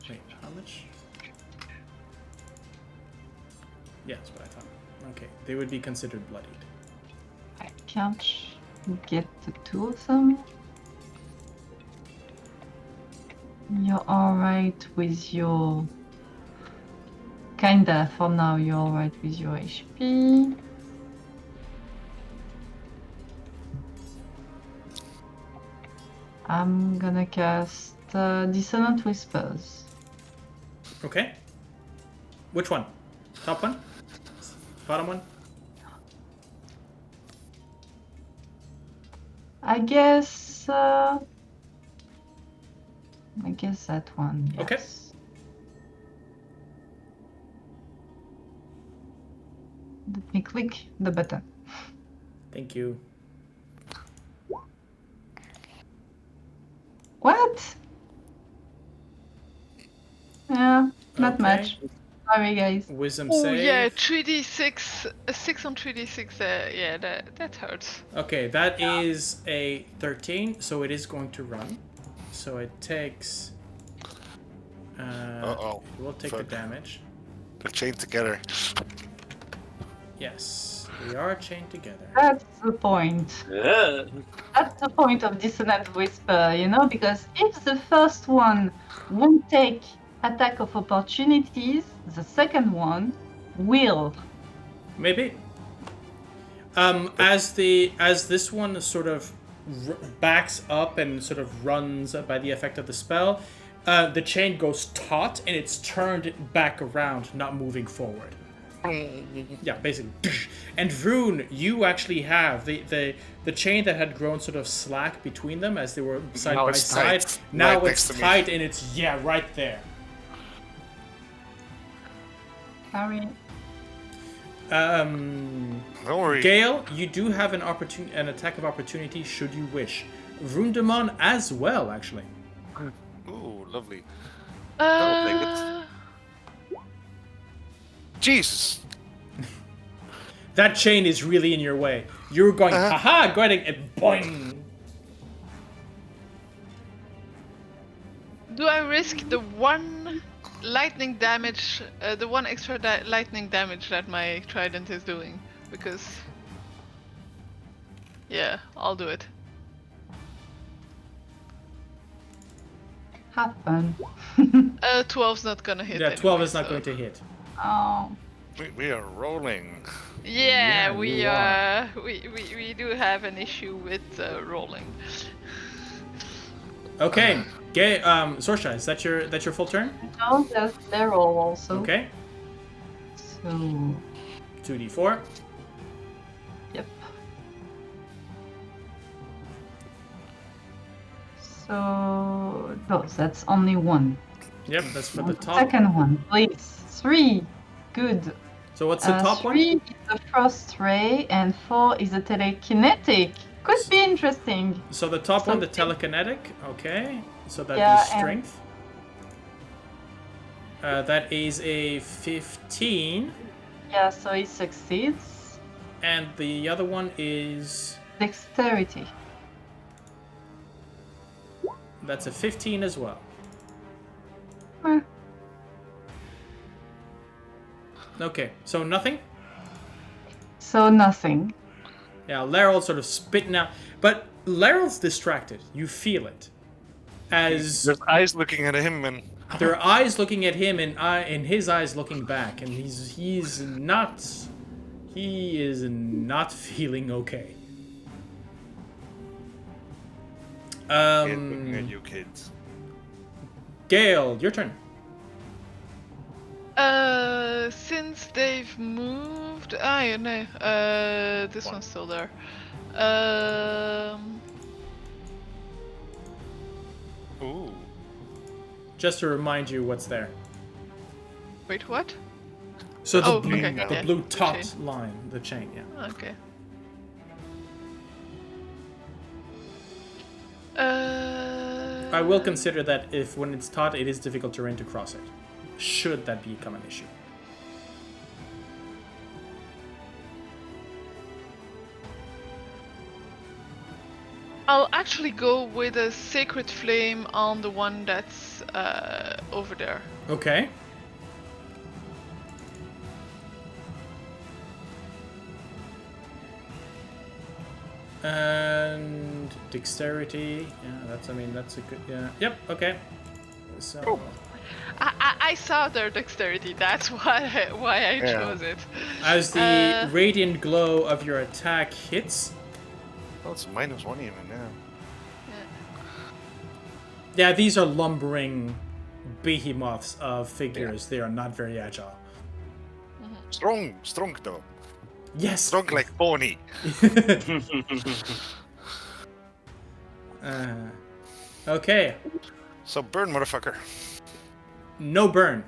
Wait, how much? Yeah, that's what I thought. Okay, they would be considered bloodied. I can't get the two of them. You're alright with your. Kinda, for now, you're alright with your HP. I'm gonna cast Dissonant Whispers. Okay. Which one? Top one? Bottom one? I guess that one. Yes. Okay. Let me click the button. Thank you. What? Yeah, not Okay. much. Sorry, guys. Wisdom Oh save. yeah, 3d6, 6 on 3d6. Yeah, that hurts. Okay, that is a 13, so it is going to run. So it takes. Uh-oh. We'll take the Fuck. damage. They're chained together. Yes, we are chained together. That's the point. Yeah. That's the point of Dissonant Whisper, you know, because if the first one won't take attack of opportunities, the second one will. Maybe. As this one sort of backs up and sort of runs by the effect of the spell, the chain goes taut and it's turned back around, not moving forward. Yeah, basically. And Vroon, you actually have the chain that had grown sort of slack between them as they were side Now by it's side. tight, Now right it's next to me. tight and it's right there. Sorry. Don't worry. Gale, you do have an attack of opportunity should you wish. Vroondomon as well, actually. Ooh, lovely. Uh, Jesus! That chain is really in your way. You're going, haha, going and boing. do I risk the one lightning damage, the one extra lightning damage that my trident is doing? Because, yeah, I'll do it. Have fun. 12's not gonna hit. Yeah, 12 anyway, is not so- going to hit. Oh. We are rolling. Yeah, Yeah, we you are. we do have an issue with rolling. Okay, Sorsha, is that your full turn? No, there's their roll also. Okay, So, 2d4. yep. So, no, that's only one. Yep, that's for the top. Second one, please. 3. Good. So what's the top 3 one? is the frost ray, and 4 is the telekinetic. Could be interesting. So the top one, the Something. telekinetic. Okay, so that'd Yeah, be strength. That is a 15, Yeah, so it succeeds. and the other one is Dexterity. that's a 15 as well. Eh, Okay, so nothing. So nothing. Yeah, Laryl sort of spitting out, but Laryl's distracted. You feel it, as There's eyes looking at him and... there are eyes looking at him and his eyes looking back, and he is not feeling okay. looking at you kids. Gale, your turn. Since they've moved, yeah, no, this one's still there. Ooh. Just to remind you what's there. Wait, what? So the Oh, blue, okay, the yeah, blue the taut chain. line, the chain, yeah. Okay. I will consider that if when it's taut, it is difficult terrain to cross it. Should that become an issue. I'll actually go with a sacred flame on the one that's over there. Okay. And dexterity. Yeah, that's. I mean, that's a good. Yeah. Yep. Okay. So. I saw their dexterity. That's why I Yeah. chose it. As the Uh, radiant glow of your attack hits, Oh, it's -1 even, yeah. yeah, these are lumbering behemoths of figures. They are not very agile. Strong though. Yes. Strong like pony. Okay. So burn, motherfucker. No burn.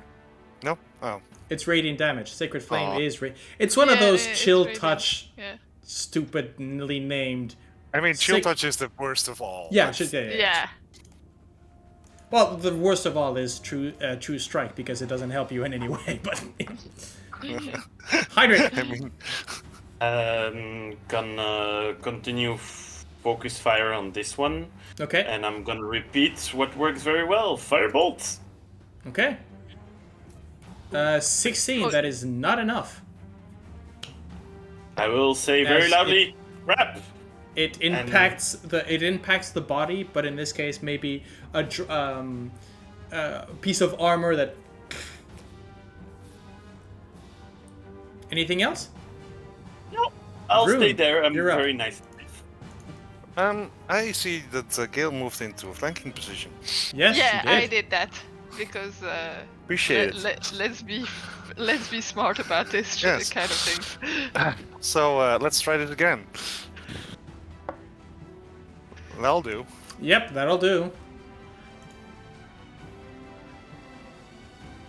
No? Oh. It's radiant damage. Sacred flame Aw. is it's one of Yeah, those it's chill radiant. touch, Yeah. stupidly named. I mean, chill Sick- touch is the worst of all. Yeah, That's- yeah. Yeah. Well, the worst of all is true strike because it doesn't help you in any way. But Heinrich. I mean, Gonna continue focus fire on this one, Okay. and I'm gonna repeat what works very well: firebolt. Okay. 16. Oh. That is not enough. I will say very As loudly, "Crap!" It impacts the body, but in this case, maybe a piece of armor that. Anything else? No, I'll Vroom, stay there. I'm you're up. very nice. I see that Gale moved into a flanking position. Yes, Yeah, you did. I did that because Appreciate it. let's be smart about this Yes. kind of thing. So let's try it again. That'll do. Yep, that'll do.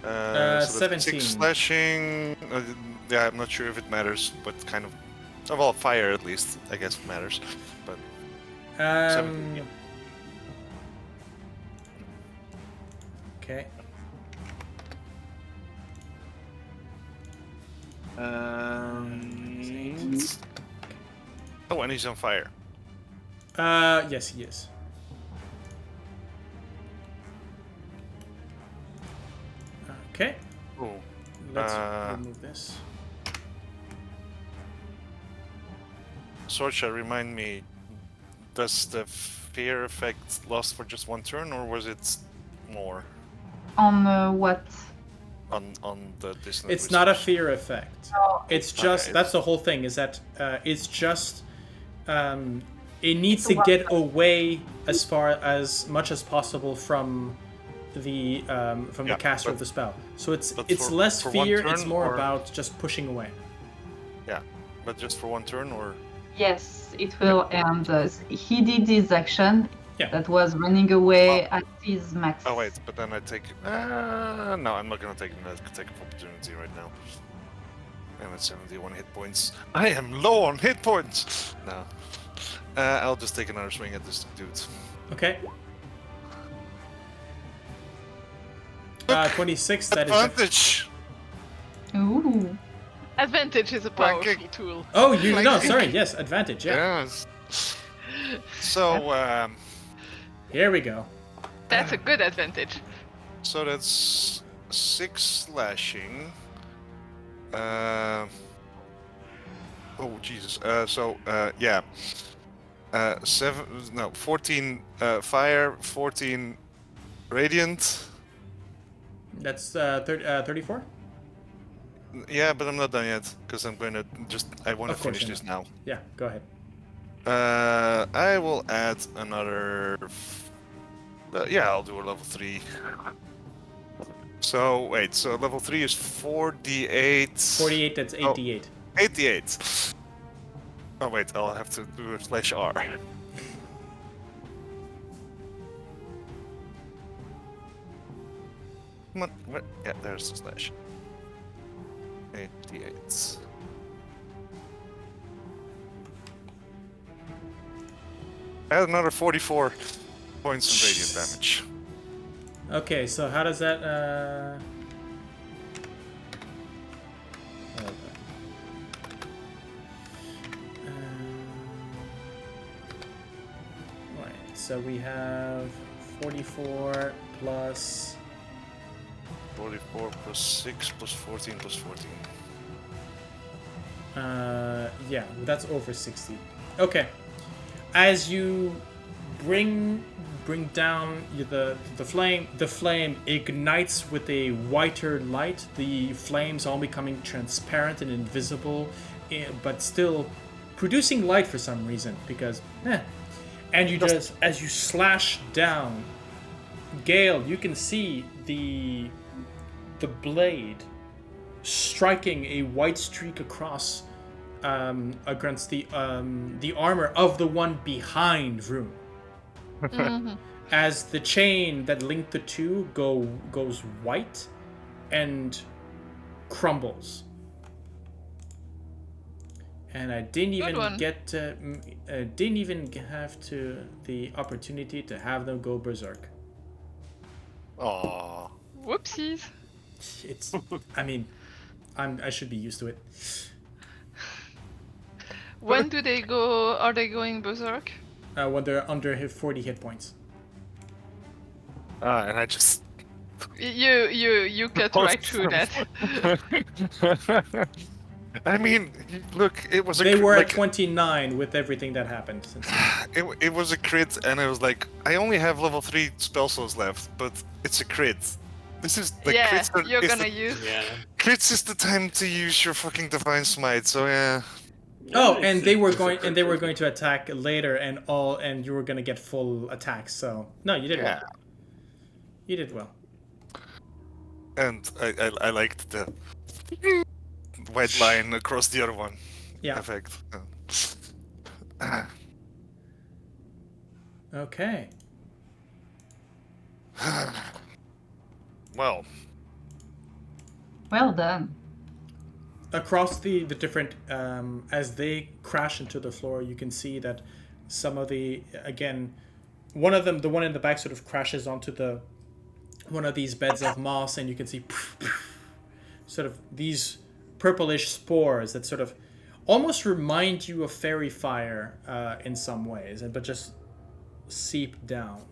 So that's 17. 6 slashing. Yeah, I'm not sure if it matters, but kind of. Well, fire at least. I guess it matters. But 17, yeah. Okay. Oh, and he's on fire. Yes, he is. Okay. Oh. Let's remove this. Sorsha, remind me, does the fear effect last for just one turn, or was it more On what? on the distance? It's not a fear effect. Oh, It's just Okay. that's the whole thing. Is that it's just it needs It's a to get away as much as possible from the Yeah, caster but- of the spell. So it's but it's for- less for one fear. It's turn, more or- about just pushing away. Yeah, but just for one turn, or Yes, it will end. He did his action. Yeah. That was running away at his max. oh wait, but then I take. No, I'm not gonna take an attack of opportunity right now. I'm at 71 hit points. I am low on hit points. No, I'll just take another swing at this dude. Okay. 26. That is. Advantage. Ooh. Advantage is a powerful Flanking. tool. Oh, you no, Flanking. sorry. Yes, advantage. Yeah. Yes. So Here we go. That's a good advantage. so that's 6 slashing. Oh Jesus. Yeah. 14 fire, 14 radiant. That's 34. Yeah, but I'm not done yet because I'm going to I want to Of course finish you're this now. Yeah, go ahead. I will add another. Yeah, I'll do a level 3. So wait, so level 3 is 4d8. 48. That's 88. 88. Oh wait, I'll have to do a /R. Come on, what? Yeah, there's the slash. 88. Add another 44 points of radiant damage. Okay, so how does that so we have 44 plus... 44 plus 6 plus 14 plus 14. Yeah, that's over 60. Okay. As you bring down the flame ignites with a whiter light. The flames all becoming transparent and invisible, but still producing light for some reason, because and you just, as you slash down, Gale, you can see the blade striking a white streak across against the armor of the one behind Vroon. As the chain that linked the two goes white and crumbles. And I didn't even have the opportunity to have them go berserk. Aww. Whoopsies. It's. I mean, I should be used to it. When do they go? Are they going berserk? When they're under 40 hit points. And I just... You cut right through that. I mean, look, it was a... They were at 29 with everything that happened since then. It was a crit, and I was like, I only have level 3 spell slots left, but it's a crit. This is the crits are, you're gonna use. Yeah. Crits is the time to use your fucking divine smite. So yeah. Oh, and they were going to attack later, and you were gonna get full attacks. So no, you did well. You did well. And I liked the white line across the other one. Yeah. Effect. Okay. Well. Well done. Across the different, as they crash into the floor, you can see that some of the, again, one of them, the one in the back, sort of crashes onto one of these beds of moss, and you can see sort of these purplish spores that sort of almost remind you of fairy fire in some ways, but just seep down.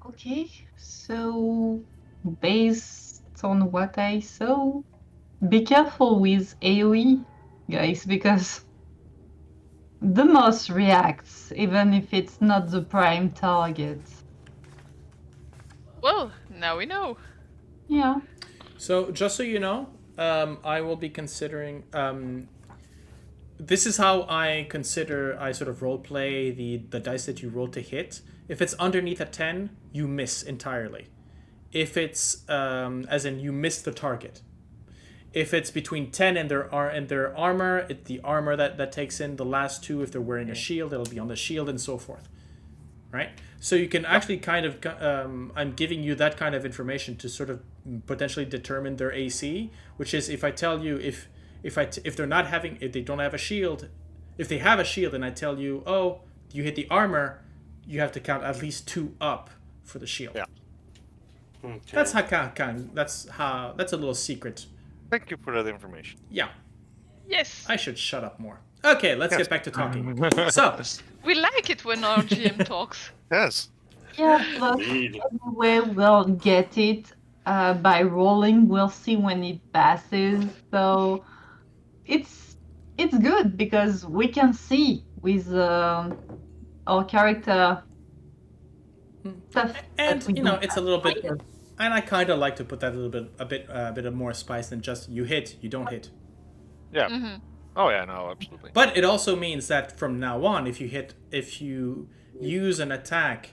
Okay, so based on what I saw, be careful with AoE, guys, because the moss reacts even if it's not the prime target. Well, now we know. Yeah. So just so you know, I will be considering. This is how I sort of role play the dice that you roll to hit. If it's underneath a 10, you miss entirely. If it's as in you miss the target. If it's between 10 and their armor, it's the armor that takes in the last two. If they're wearing a shield, it'll be on the shield and so forth. Right? So you can actually kind of I'm giving you that kind of information to sort of potentially determine their AC, which is if I tell you if they don't have a shield, if they have a shield and I tell you, oh, you hit the armor, you have to count at least 2 up for the shield. Yeah. Okay. That's a little secret. Thank you for that information. Yeah. Yes. I should shut up more. Okay, let's get back to talking. So, We like it when our GM talks. Yes. Yeah, plus Indeed. anyway, we'll get it by rolling. We'll see when it passes. So it's good because we can see with our character stuff. and that we you know, don't it's a have little bit, here. and I kind of like to put that a bit of more spice than just you hit, you don't hit. Yeah. Mm-hmm. Oh yeah, no, absolutely. But it also means that from now on, if you use an attack,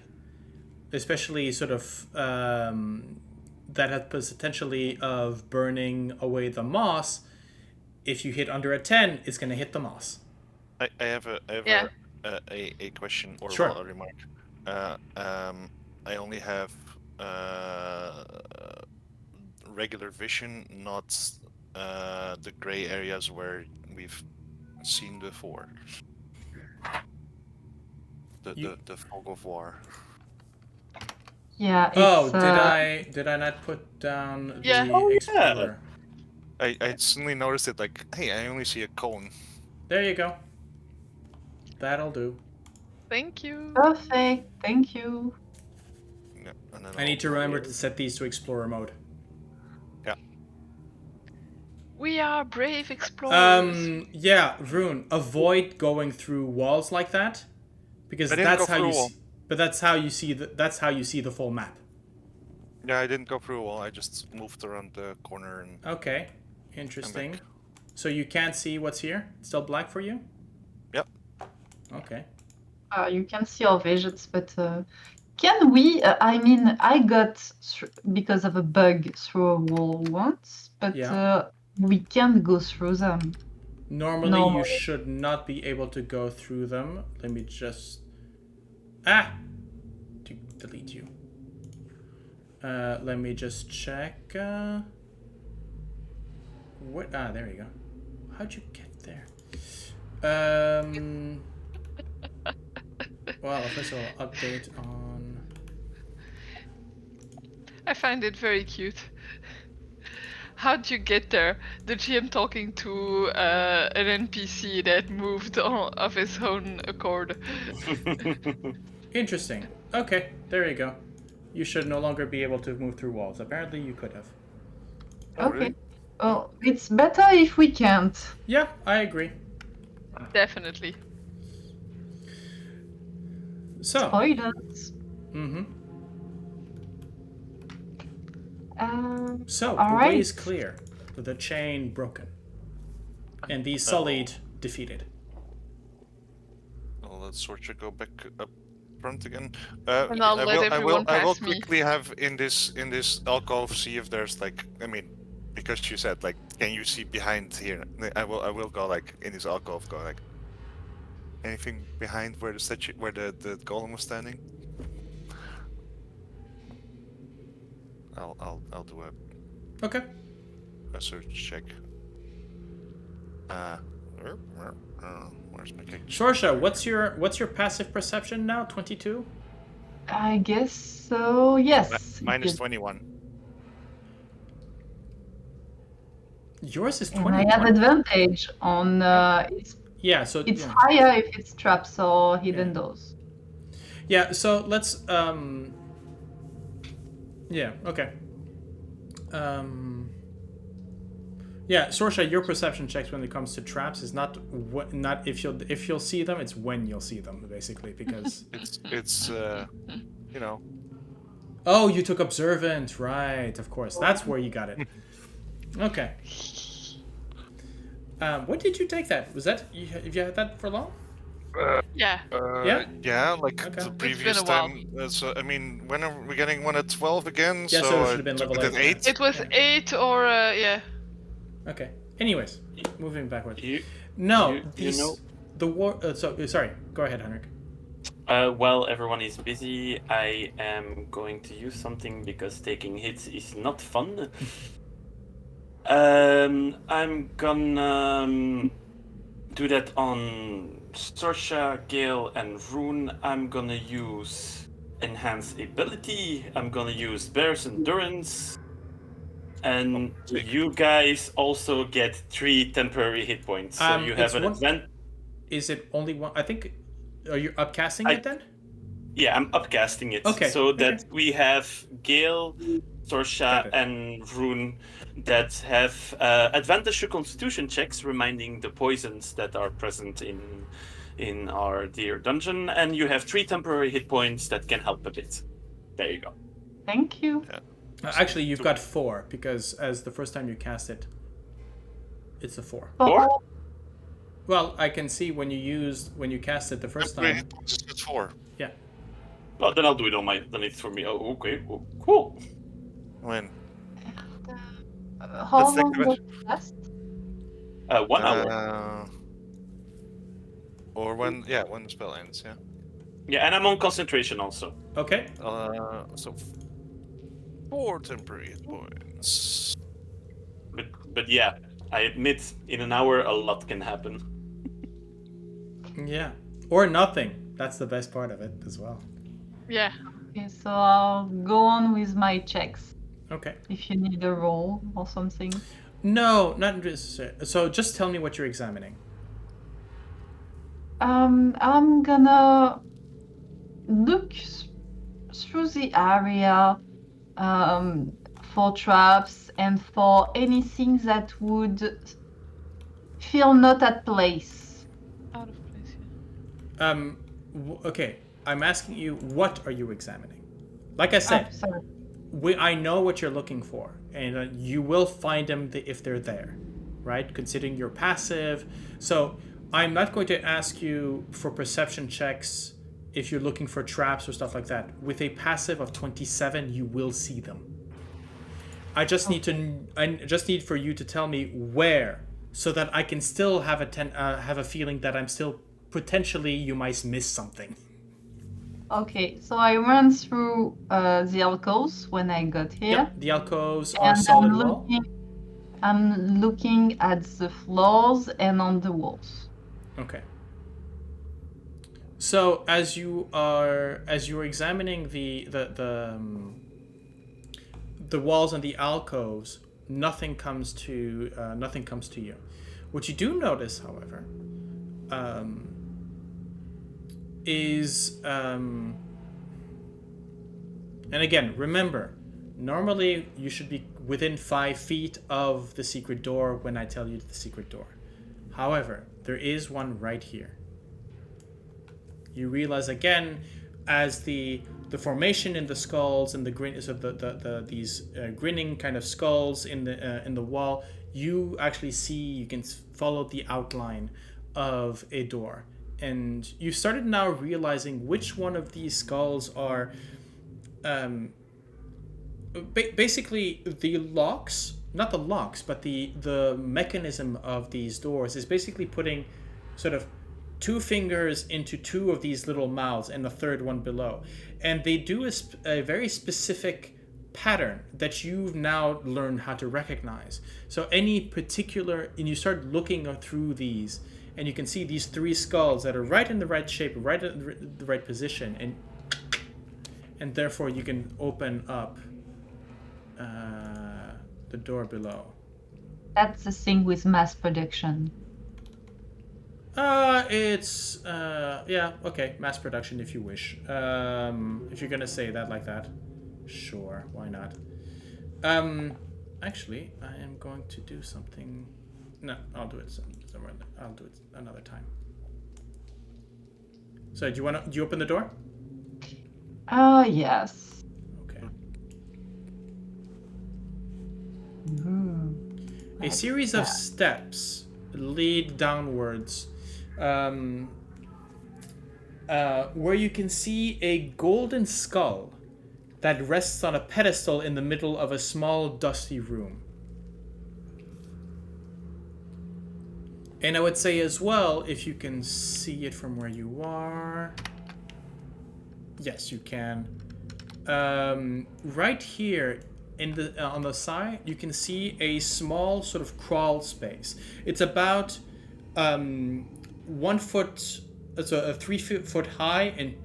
especially sort of that has potentially of burning away the moss, if you hit under a 10, it's going to hit the moss. I have a question or Sure. a remark. I only have regular vision, not the gray areas where we've seen before. The fog of war. Yeah. Oh, It's, did I not put down Yeah. the Oh, yeah. Explorer? I suddenly noticed it like, hey, I only see a cone. There you go. That'll do. Thank you. Perfect. Thank you. Yeah, and then I need to remember to set these to Explorer mode. Yeah. We are brave explorers. Yeah, Vroon, avoid going through walls like that, because I didn't that's go how through you a wall. see. But that's how you see the full map. Yeah, I didn't go through a wall. I just moved around the corner and. Okay, interesting. back. So you can't see what's here? It's still black for you? Yep. Okay. You can see our visions, but can we? I mean, I got because of a bug through a wall once, but Yeah. we can't go through them. Normally you should not be able to go through them. Let me just... To delete you. Let me just check. What? There you go. How'd you get there? Well, first of all, update on... I find it very cute. How'd you get there? The GM talking to an NPC that moved of his own accord. Interesting. Okay, there you go. You should no longer be able to move through walls. Apparently you could have. Oh, Okay. really? Well, it's better if we can't. Yeah, I agree. Definitely. So... Spoilers. Mm-hmm. So, all the right. way is clear. The chain broken. And the Sullied defeated. Well, let's Sorsha go back up front again. And I'll let everyone I will pass me. quickly have in this alcove see if there's like, I mean, because you said like, can you see behind here? I will go like in this alcove, go like, anything behind where the statue, where the golem was standing? I'll do Okay. a search check. Where's my cake? Sorsha, what's your passive perception now? 22? I guess so. Yes. Minus Yes. 21. Yours is And 21. I have advantage on Yeah, so it's yeah. higher if it's traps or hidden Yeah. doors. Yeah, so let's yeah, okay. Yeah, Sorsha, your perception checks when it comes to traps is not not if you'll see them, it's when you'll see them, basically, because It's you know. oh, you took observant, right? Of course, that's where you got it. Okay. When did you take that? Was that have you had that for long? Yeah. Yeah? Yeah, like Okay. the It's previous been a while. time. So I mean, when are we getting one at 12 again? Yeah, so it should have been took level it at 8. 8. It was 8 or yeah. Okay. Anyways, moving backwards. You these know. the war. Sorry. Go ahead, Heinrich. While everyone is busy, I am going to use something because taking hits is not fun. I'm gonna do that on Sorsha, Gale, and Vroon. I'm gonna use Enhance Ability. I'm gonna use Bear's Endurance. And you guys also get 3 temporary hit points. So you have it's an one- advantage. Is it only one? I think. Are you upcasting it then? Yeah, I'm upcasting it. Okay, So that okay. we have Gale, Got Sorsha, it. and Vroon that have advantage to Constitution checks, reminding the poisons that are present in our dear dungeon. And you have 3 temporary hit points that can help a bit. There you go. Thank you. Actually, you've got 4 because as the first time you cast it, it's a 4. Four? Well, I can see when you cast it the first time. It's good 4. Yeah. Well, then I'll do it on my. Then it's for me. Oh, okay. Oh, cool. When? How Let's think long of does it. it last? 1 hour. Or when the spell ends. Yeah. Yeah, and I'm on concentration also. Okay. So 4 temporary hit points. But yeah, I admit, in an hour a lot can happen. Yeah. Or nothing. That's the best part of it as well. Yeah. Okay, so I'll go on with my checks. Okay. If you need a roll or something. No, not necessarily. So just tell me what you're examining. I'm gonna look through the area for traps and for anything that would feel not at place. Out of place, yeah. Okay, I'm asking you, what are you examining? Like I said, Sorry. I know what you're looking for, and you will find them if they're there, right? Considering you're passive. So I'm not going to ask you for perception checks if you're looking for traps or stuff like that. With a passive of 27, you will see them. I just need for you to tell me where, so that I can still have a feeling that I'm still potentially you might miss something. Okay, so I ran through the alcoves when I got here. Yep, the alcoves are And solid wall. I'm looking at the floors and on the walls. Okay. So as you're examining the walls and the alcoves, nothing comes to you. What you do notice, however, is and again, remember, normally you should be within 5 feet of the secret door when I tell you the secret door. However, there is one right here. You realize again, as the formation in the skulls and the grin, so these grinning kind of skulls in the wall, you actually see, you can follow the outline of a door, and you started now realizing which one of these skulls are basically the locks, not the locks, but the mechanism of these doors is basically putting sort of 2 fingers into 2 of these little mouths and the third one below. And they do a very specific pattern that you've now learned how to recognize. So any particular, and you start looking through these, and you can see these 3 skulls that are right in the right shape, right in the right position, and therefore you can open up the door below. That's the thing with mass production. It's yeah, okay, mass production if you wish. If you're gonna say that like that, sure, why not? Actually, I am going to do something. No, I'll do it somewhere. I'll do it another time. So, do you open the door? Yes. Okay. A Like series of that. steps lead downwards, where you can see a golden skull that rests on a pedestal in the middle of a small, dusty room. And I would say as well, if you can see it from where you are. Yes, you can. Right here in the on the side, you can see a small sort of crawl space. It's about 1 foot, so 3 foot high and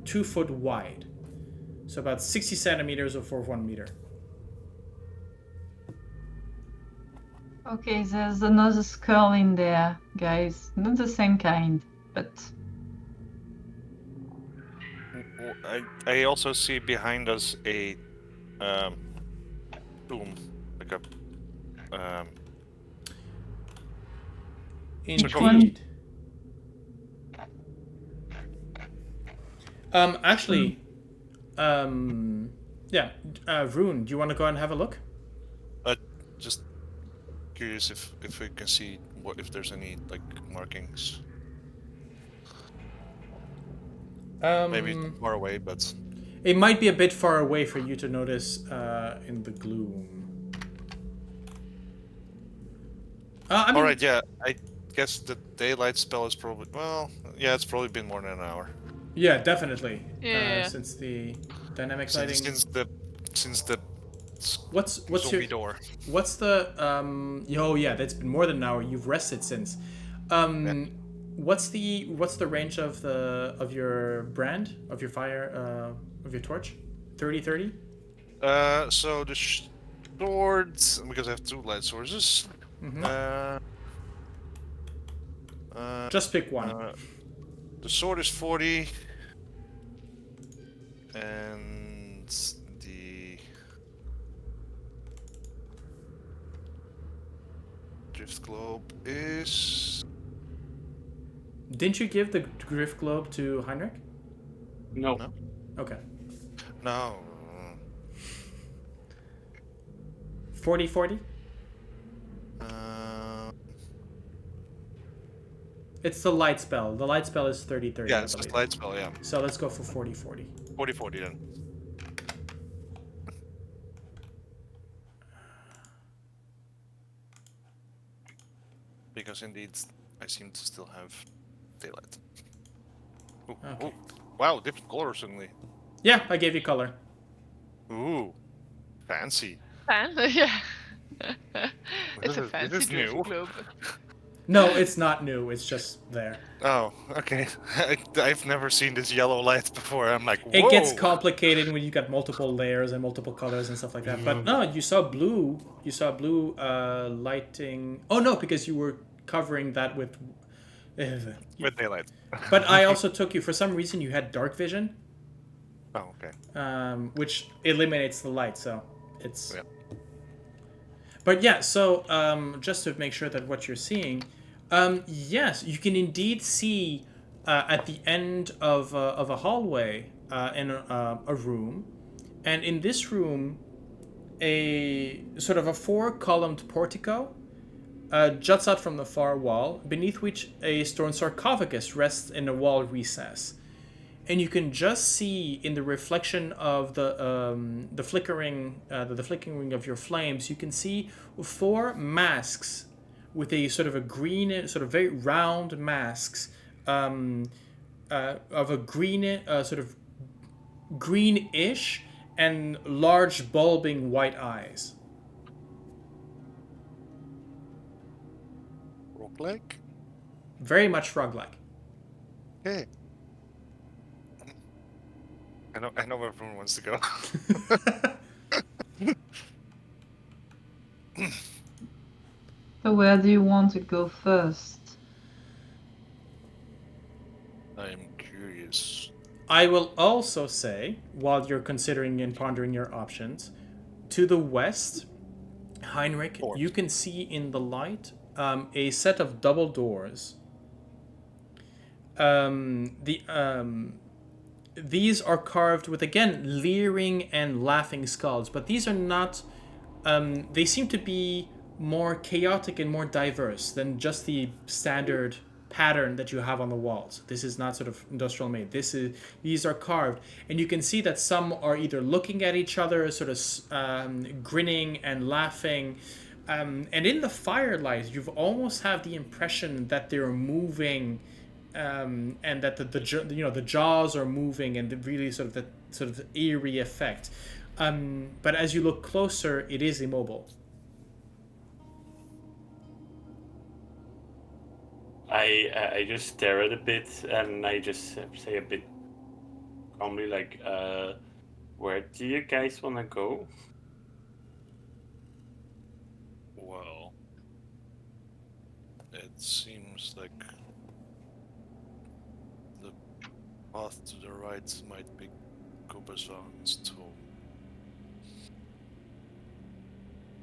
2 foot wide. So about 60 centimeters or 1 meter. Okay, there's another skull in there, guys. Not the same kind, but I also see behind us a tomb, like a Indeed. Actually, yeah, Vroon, do you want to go and have a look? just curious if we can see if there's any like markings. Maybe far away, but it might be a bit far away for you to notice in the gloom. I mean, all right, yeah. I guess the daylight spell is probably it's probably been more than an hour. Yeah, definitely. Yeah. Since the dynamic lighting. Since the What's zombie your door? What's the oh yeah, that's been more than an hour. You've rested since. Yeah. What's the range of your brand, of your fire, of your torch? 30-30? So the swords, because I have 2 light sources. Mm-hmm. Just pick one. The sword is 40. And the drift globe is... Didn't you give the Griff Globe to Heinrich? No. No. Okay. No. 40-40? It's the light spell. The light spell is 30-30. Yeah, it's just light spell, yeah. So let's go for 40-40. 40-40 then. Because indeed, I seem to still have daylight. Ooh, Okay. ooh. Wow, different color suddenly. Yeah, I gave you color. Ooh, fancy. Yeah. It's a This fancy is drift new. globe. No, it's not new. It's just there. Oh, okay. I've never seen this yellow light before. I'm like, whoa. It gets complicated when you got multiple layers and multiple colors and stuff like that. But no, you saw blue. You saw blue lighting. Oh no, because you were covering that with. With daylight. But I also took you. For some reason, you had dark vision, Oh, okay. which eliminates the light. So it's. Yeah. But yeah, so just to make sure that what you're seeing, yes, you can indeed see at the end of a hallway in a room, and in this room, a sort of a 4-columned portico juts out from the far wall, beneath which a stone sarcophagus rests in a wall recess. And you can just see in the reflection of the flickering of your flames, you can see 4 masks with a sort of a green, sort of very round masks of a green, sort of greenish and large bulbing white eyes. Roguelike? Very much frog-like. Okay. I know where everyone wants to go. So where do you want to go first? I am curious. I will also say, while you're considering and pondering your options, to the west, Heinrich, you can see in the light a set of double doors. These are carved with, again, leering and laughing skulls, but these are not... they seem to be more chaotic and more diverse than just the standard pattern that you have on the walls. This is not sort of industrial made. These are carved, and you can see that some are either looking at each other, sort of grinning and laughing, and in the firelight, you almost have the impression that they're moving, and that the jaws are moving, and really sort of eerie effect. But as you look closer, it is immobile. I just stare at a bit, and I just say a bit calmly, like, where do you guys want to go? Well, it seems like the path to the right might be Gobazan's tomb.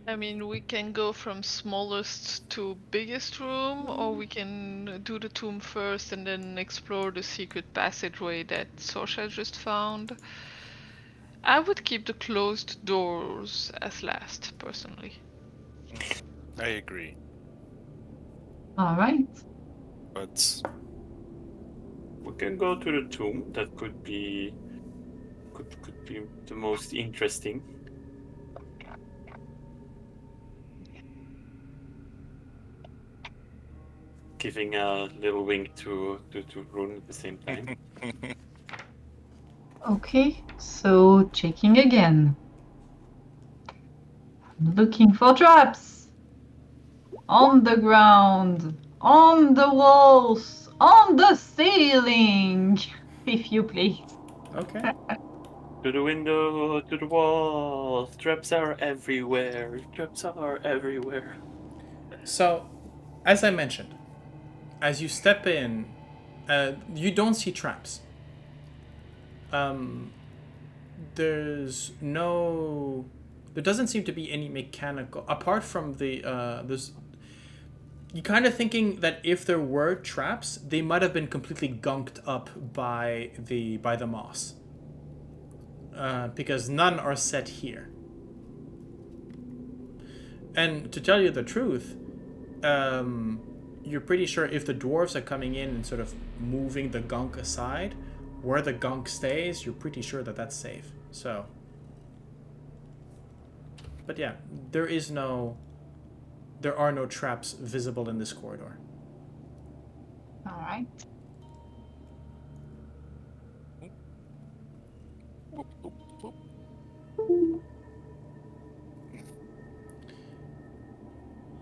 I mean, we can go from smallest to biggest room, or we can do the tomb first and then explore the secret passageway that Sorsha just found. I would keep the closed doors as last, personally. I agree, All right. but We can go to the tomb. That could be the most interesting. Giving a little wink to Rune at the same time. Okay, so checking again. Looking for traps. On the ground, on the walls, on the ceiling, if you please. Okay. To the window, to the wall. Traps are everywhere. Traps are everywhere. So, as I mentioned, as you step in, you don't see traps. There's no... There doesn't seem to be any mechanical... Apart from the... there's... You're kind of thinking that if there were traps, they might have been completely gunked up by the moss. Because none are set here. And to tell you the truth, you're pretty sure if the dwarves are coming in and sort of moving the gunk aside, where the gunk stays, you're pretty sure that that's safe. So, but yeah, there are no traps visible in this corridor. All right.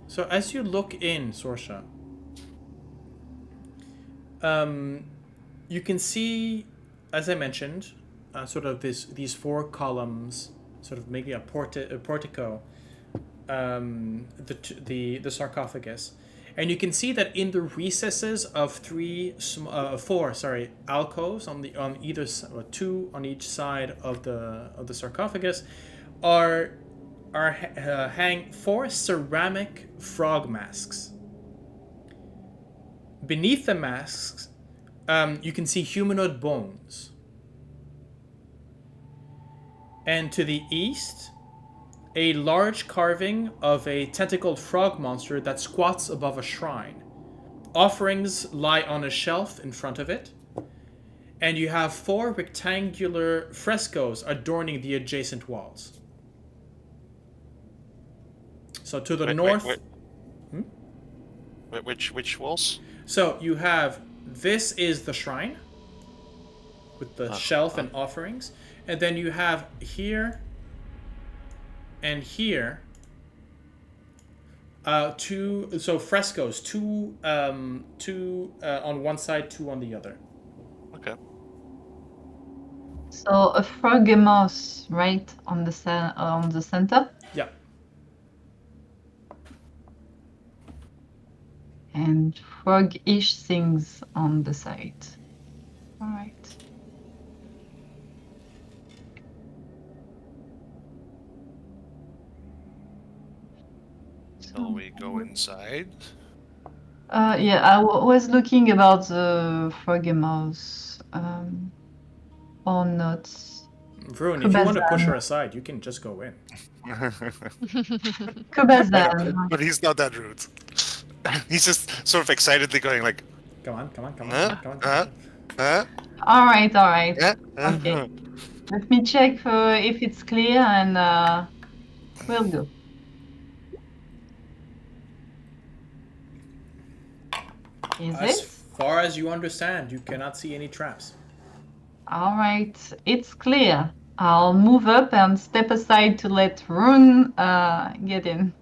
So as you look in, Sorsha, you can see, as I mentioned, sort of these 4 columns, sort of maybe a portico, the sarcophagus, and you can see that in the recesses of 4 alcoves on either 2 on each side of the sarcophagus hang 4 ceramic frog masks. Beneath the masks, you can see humanoid bones. And to the east, a large carving of a tentacled frog monster that squats above a shrine. Offerings lie on a shelf in front of it, and you have 4 rectangular frescoes adorning the adjacent walls. So to the north... Which walls? So you have... This is the shrine, with the shelf and offerings. And then you have here and here 2 frescoes, 2 on one side, 2 on the other. Okay. So a frogemos, right, on the center, Yeah. and frog-ish things on the side. All right. Shall we go inside? Yeah, I was looking about the frogemos or not. Vroon, if you want to push her aside, you can just go in. Kubazan. But he's not that rude. He's just sort of excitedly going like, Come on. All right. yeah? Okay. Let me check if it's clear and we'll go. Is As it? far as you understand, you cannot see any traps. All right, it's clear. I'll move up and step aside to let Rune get in.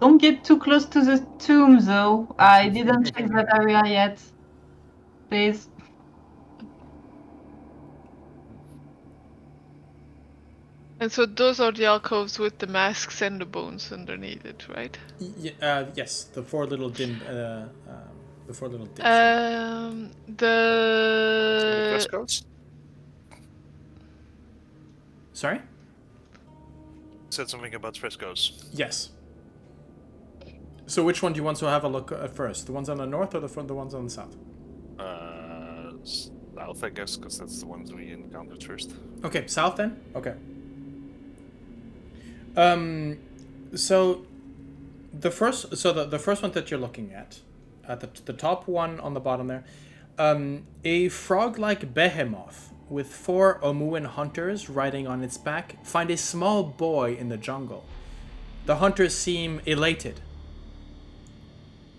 Don't get too close to the tomb, though. I didn't check that area yet. Please. And so those are the alcoves with the masks and the bones underneath it, right? Yes, the 4 little dim. The 4 little dim. The frescoes? Sorry? Said something about frescoes. Yes. So which one do you want to have a look at first? The ones on the north or the ones on the south? South, I guess, because that's the ones we encountered first. Okay, south then? Okay. So the first one that you're looking at the top one on the bottom there, a frog-like behemoth with 4 Omuan hunters riding on its back find a small boy in the jungle. The hunters seem elated.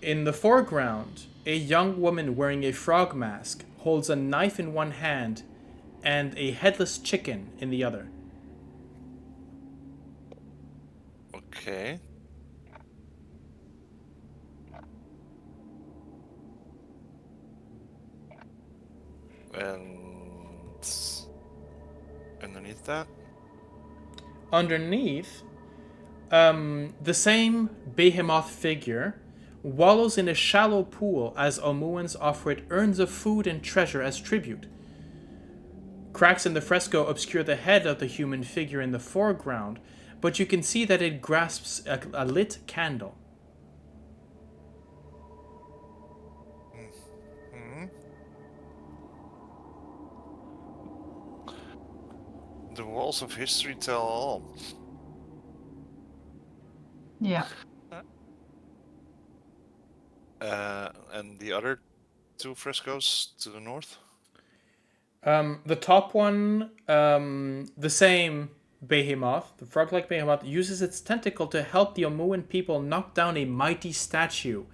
In the foreground, a young woman wearing a frog mask holds a knife in one hand and a headless chicken in the other. Okay. And underneath that? Underneath, the same behemoth figure wallows in a shallow pool as Omuans offer it urns of food and treasure as tribute. Cracks in the fresco obscure the head of the human figure in the foreground, but you can see that it grasps a lit candle. Hmm. The walls of history tell all. Yeah. And the other two frescoes to the north? The top one, the same behemoth, the frog-like behemoth, uses its tentacle to help the Omuan people knock down a mighty statue,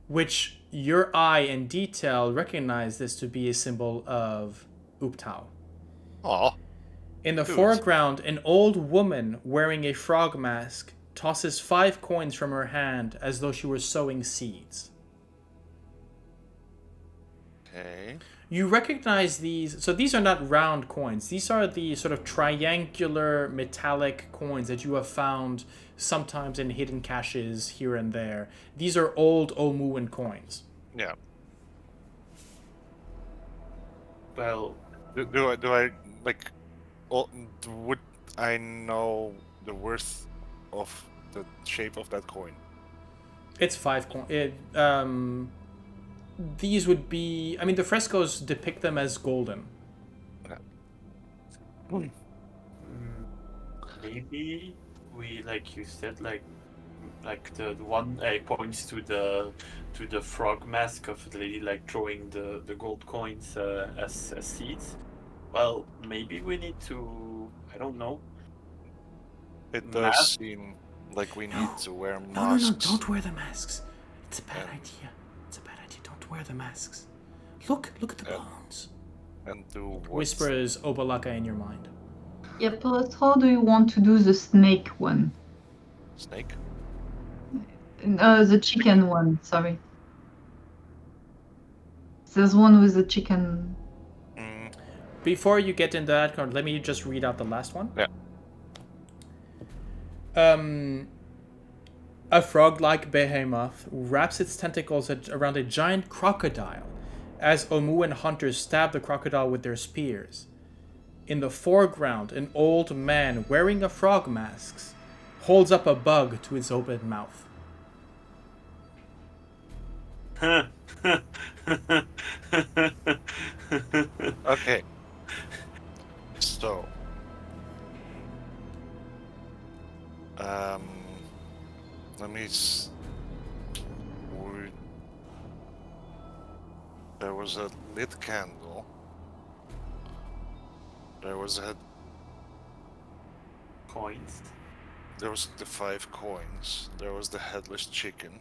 which your eye and detail recognize this to be a symbol of Uptau. Aw. In the Good. foreground, an old woman wearing a frog mask tosses 5 coins from her hand as though she were sowing seeds. Okay. You recognize these, so these are not round coins. These are the sort of triangular metallic coins that you have found sometimes in hidden caches here and there. These are old Omuan coins. Yeah. Well, Do I like? Would I know the worth of the shape of that coin? It's 5 coins. These would be, I mean, the frescoes depict them as golden. maybe we, like you said, like the one points to the frog mask of the lady, like throwing the gold coins as seeds. Well, maybe we need to, I don't know. It does seem like we need to wear masks. No, don't wear the masks. It's a bad idea. It's a bad idea. Don't wear the masks. Look at the bones. And do what? Whispers Obalaka in your mind. Yeah, but how do you want to do the snake one? Snake? The chicken one, sorry. There's one with the chicken. Before you get into that card, let me just read out the last one. Yeah. A frog-like behemoth wraps its tentacles around a giant crocodile as Omuan hunters stab the crocodile with their spears. In the foreground, an old man wearing a frog mask holds up a bug to its open mouth. Okay. So. Let me. There was a lit candle. There was Coins. There was the 5 coins. There was the headless chicken.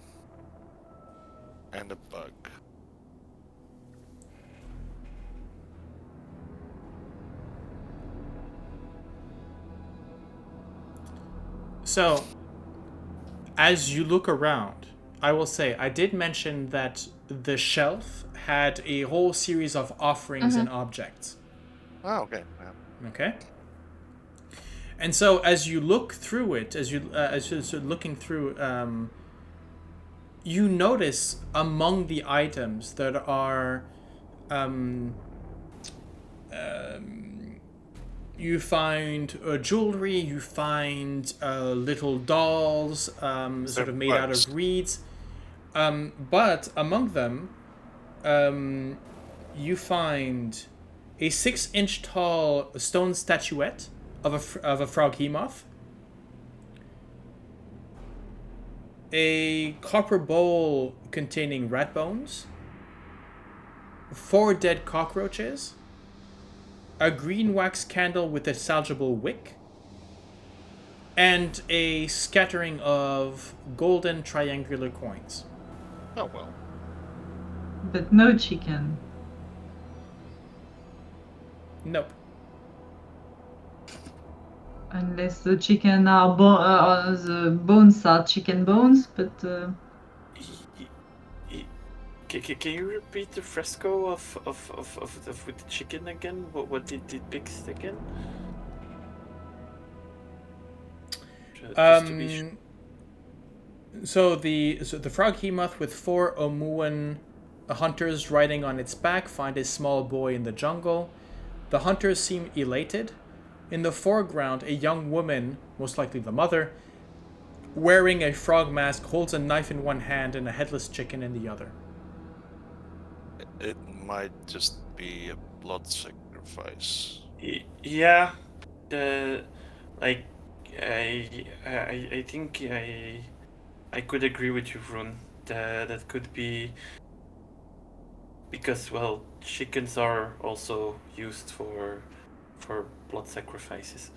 And a bug. So, as you look around, I will say, I did mention that the shelf had a whole series of offerings and objects. Oh, okay. Yeah. Okay? And so, as you look through it, as you're looking through, you notice among the items that are, you find jewelry, you find little dolls, sort of made out of reeds. But among them, you find a 6-inch tall stone statuette of a frog-hemoth, a copper bowl containing rat bones, 4 dead cockroaches, a green wax candle with a salvageable wick, and a scattering of golden triangular coins. Oh, well. But no chicken. Nope. Unless the chicken are the bones are chicken bones, but Can you repeat the fresco of with the chicken again? What did it depict again? Just to be sure. So the frog-hemoth with 4 Omuan hunters riding on its back find a small boy in the jungle. The hunters seem elated. In the foreground, a young woman, most likely the mother, wearing a frog mask, holds a knife in one hand and a headless chicken in the other. It might just be a blood sacrifice. Yeah, like I think I could agree with you, Vroon. That could be because, well, chickens are also used for blood sacrifices.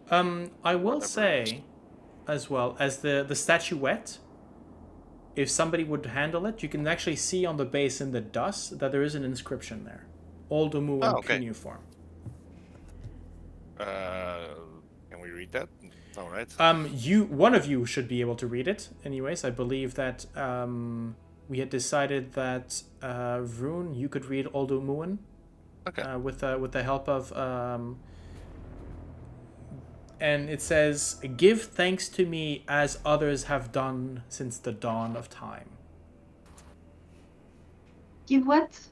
I will say, as well, as the statuette, if somebody would handle it, you can actually see on the base in the dust that there is an inscription there. Old Omuan cuneiform. Can we read that? All right. One of you should be able to read it. Anyways, I believe that we had decided that Vroon, you could read Old Omuan. Okay. With the help of and it says, "Give thanks to me as others have done since the dawn of time." Give what?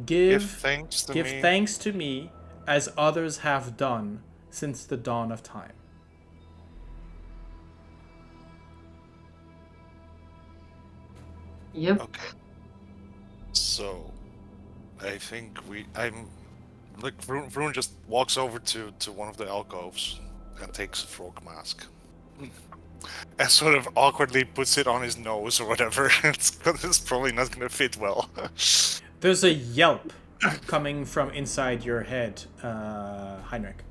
Give thanks to give me. thanks to me as others have done since the dawn of time. Yep. Okay. So, I think Vroon just walks over to one of the alcoves and takes a frog mask. And sort of awkwardly puts it on his nose or whatever. It's probably not going to fit well. There's a yelp coming from inside your head, Heinrich.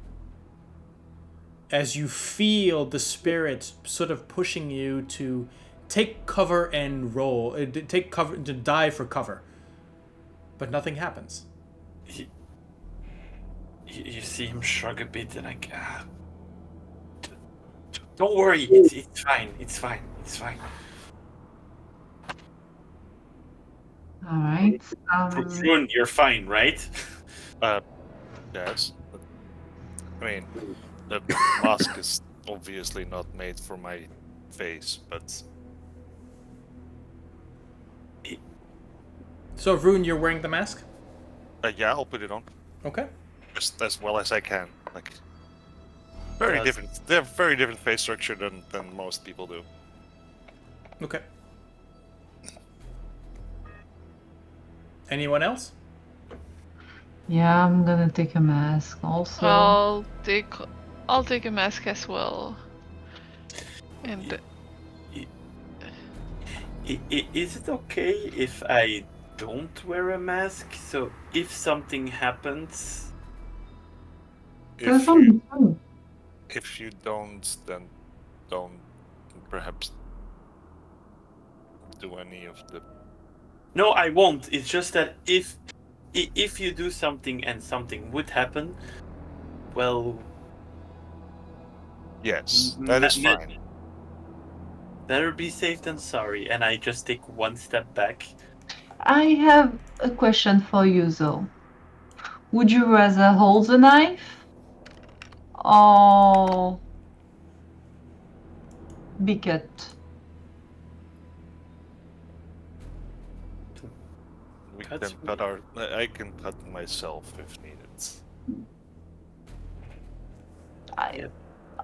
As you feel the spirit sort of pushing you to take cover and roll, take cover, to dive for cover. But nothing happens. You see him shrug a bit and like, don't worry, it's fine, it's fine, it's fine. All right. Vroon, you're fine, right? Yes. I mean, the mask is obviously not made for my face, but... So, Vroon, you're wearing the mask? Yeah, I'll put it on. Okay. Just as well as I can. Like, very different. They have very different face structure than most people do. Okay. Anyone else? Yeah, I'm gonna take a mask also. I'll take a mask as well. And is it okay if I don't wear a mask? So if something happens, That's fine. If you don't, then don't perhaps do any of the... No, I won't. It's just that if you do something and something would happen, well... Yes, that is fine. Better be safe than sorry, and I just take one step back. I have a question for you, though. Would you rather hold the knife or be cut? We can cut I can cut myself if needed.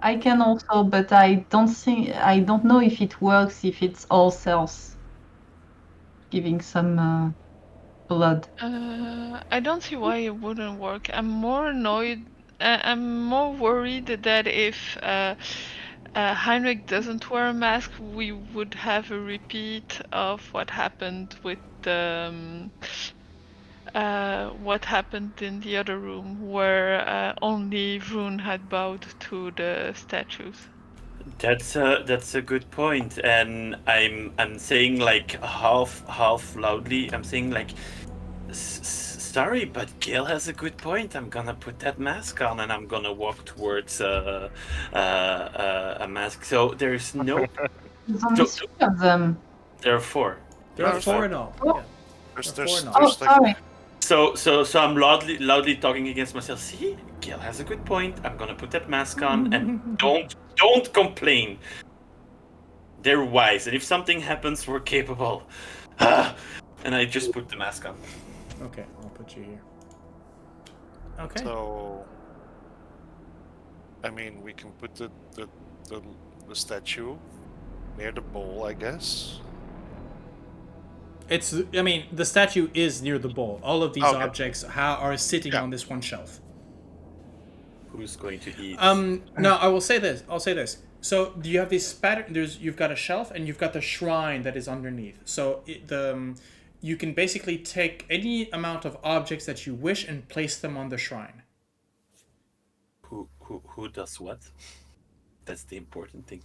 I can also, but I don't know if it works if it's all cells giving some blood. I don't see why it wouldn't work. I'm more annoyed. I'm more worried that if Heinrich doesn't wear a mask, we would have a repeat of what happened with what happened in the other room, where only Vroon had bowed to the statues. That's a good point, and I'm saying like half loudly. I'm saying like, sorry, but Gale has a good point. I'm gonna put that mask on, and I'm gonna walk towards a mask. So there's no. There's only 3 of them. There are 4. There are 4 in all. Oh. Yeah. There's Oh, like sorry. So I'm loudly talking against myself. See, Gale has a good point. I'm gonna put that mask on and don't complain. They're wise, and if something happens, we're capable. And I just put the mask on. Okay, I'll put you here. Okay. So, I mean, we can put the statue near the bowl, I guess. I mean, the statue is near the bowl. All of these Okay. objects are sitting Yeah. on this one shelf. Who's going to eat? No, I will say this. So you have these you've got a shelf and you've got the shrine that is underneath. So you can basically take any amount of objects that you wish and place them on the shrine. Who does what? That's the important thing.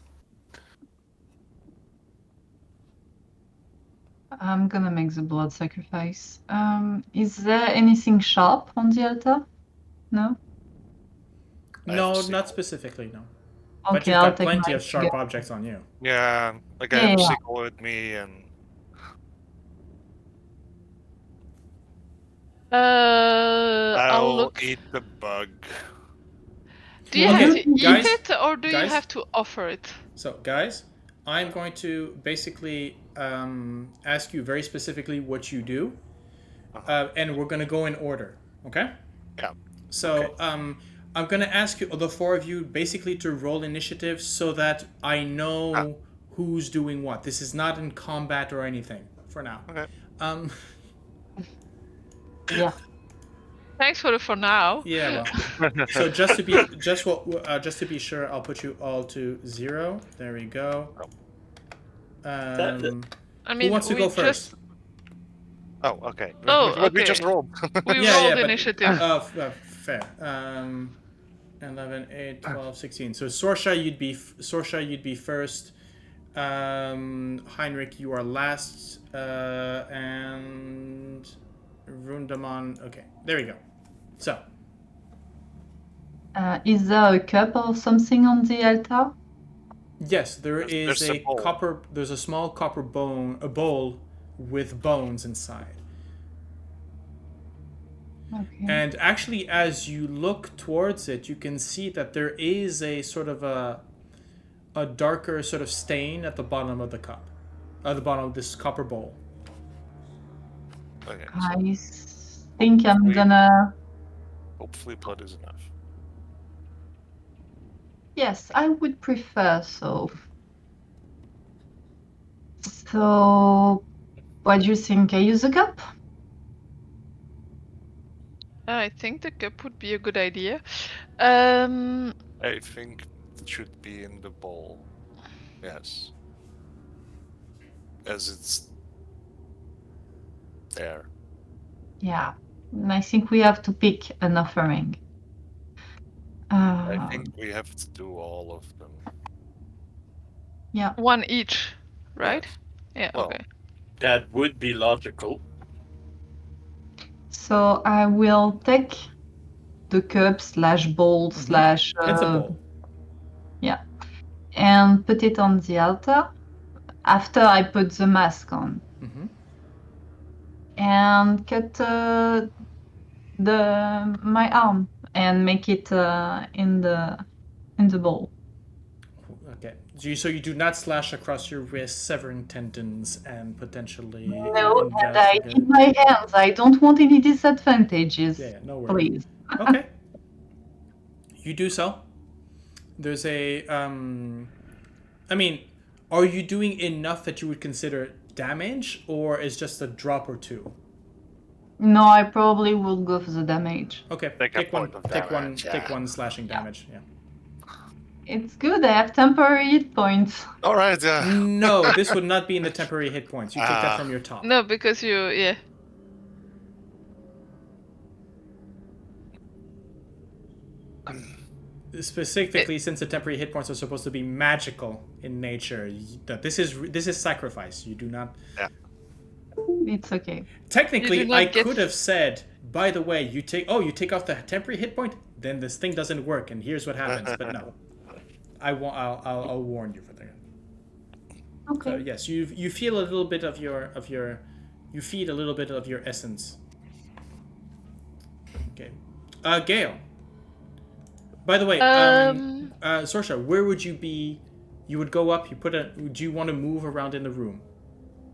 I'm gonna make the blood sacrifice. Is there anything sharp on the altar? No? I have No, to not sickle. specifically, no. But Okay, you've I'll got take plenty my of sharp objects on you. Yeah, like I have a Yeah. sickle with me, and I'll I'll look. eat the bug. Do you Okay, have to eat guys, it or do you guys. have to offer it? So, guys, I'm going to basically ask you very specifically what you do, and we're going to go in order, okay? Yeah. So, Okay. I'm going to ask you, the four of you, basically to roll initiative so that I know who's doing what. This is not in combat or anything for now. Okay. Yeah. Thanks for now. Yeah, well. So just to be sure, I'll put you all to 0. There we go. I Who mean, wants to we go first? just Oh, okay. Oh, What we okay. just rolled. we Yeah, rolled but initiative. fair. 11, 8, 12, 16. So Sorsha, you'd be first. Heinrich, you are last. And Vroondomon. Okay, there we go. So. Is there a cup or something on the altar? Yes, there's a bowl. copper. There's a small copper bowl with bones inside. Okay. And actually, as you look towards it, you can see that there is a sort of a darker sort of stain at the bottom of the cup, at the bottom of this copper bowl. Okay, I think I'm hopefully- gonna. hopefully blood is enough. Yes, I would prefer so. So, what do you think? I use a cup? I think the cup would be a good idea. I think it should be in the bowl. Yes. As it's there. Yeah. And I think we have to pick an offering. I think we have to do all of them. Yeah. one each, right? Yeah, Well, okay. That would be logical. So I will take the cup / bowl / It's a bowl. yeah, and put it on the altar after I put the mask on, and cut my arm and make it in the bowl. Okay. So you do not slash across your wrist, severing tendons and potentially. No, and I need my hands. I don't want any disadvantages. Yeah, no worries. Please. Okay. You do so. There's I mean, are you doing enough that you would consider damage, or is just a drop or two? No, I probably will go for the damage. Okay, Take a take one. point of Take one. damage, Take yeah. one slashing damage. Yeah. It's good. I have temporary hit points. all right. No, this would not be in the temporary hit points. You take that from your top. No, because yeah. Specifically, since the temporary hit points are supposed to be magical in nature, this is sacrifice. You do not. It's okay. Technically, You do not I get- could have said, by the way, you take off the temporary hit point, then this thing doesn't work, and here's what happens. But no, I'll warn you for that. Okay. So yes, you feel a little bit of your you feed a little bit of your essence Okay. Gale. By the way, Sorsha, where would you be? You would go up. Do you want to move around in the room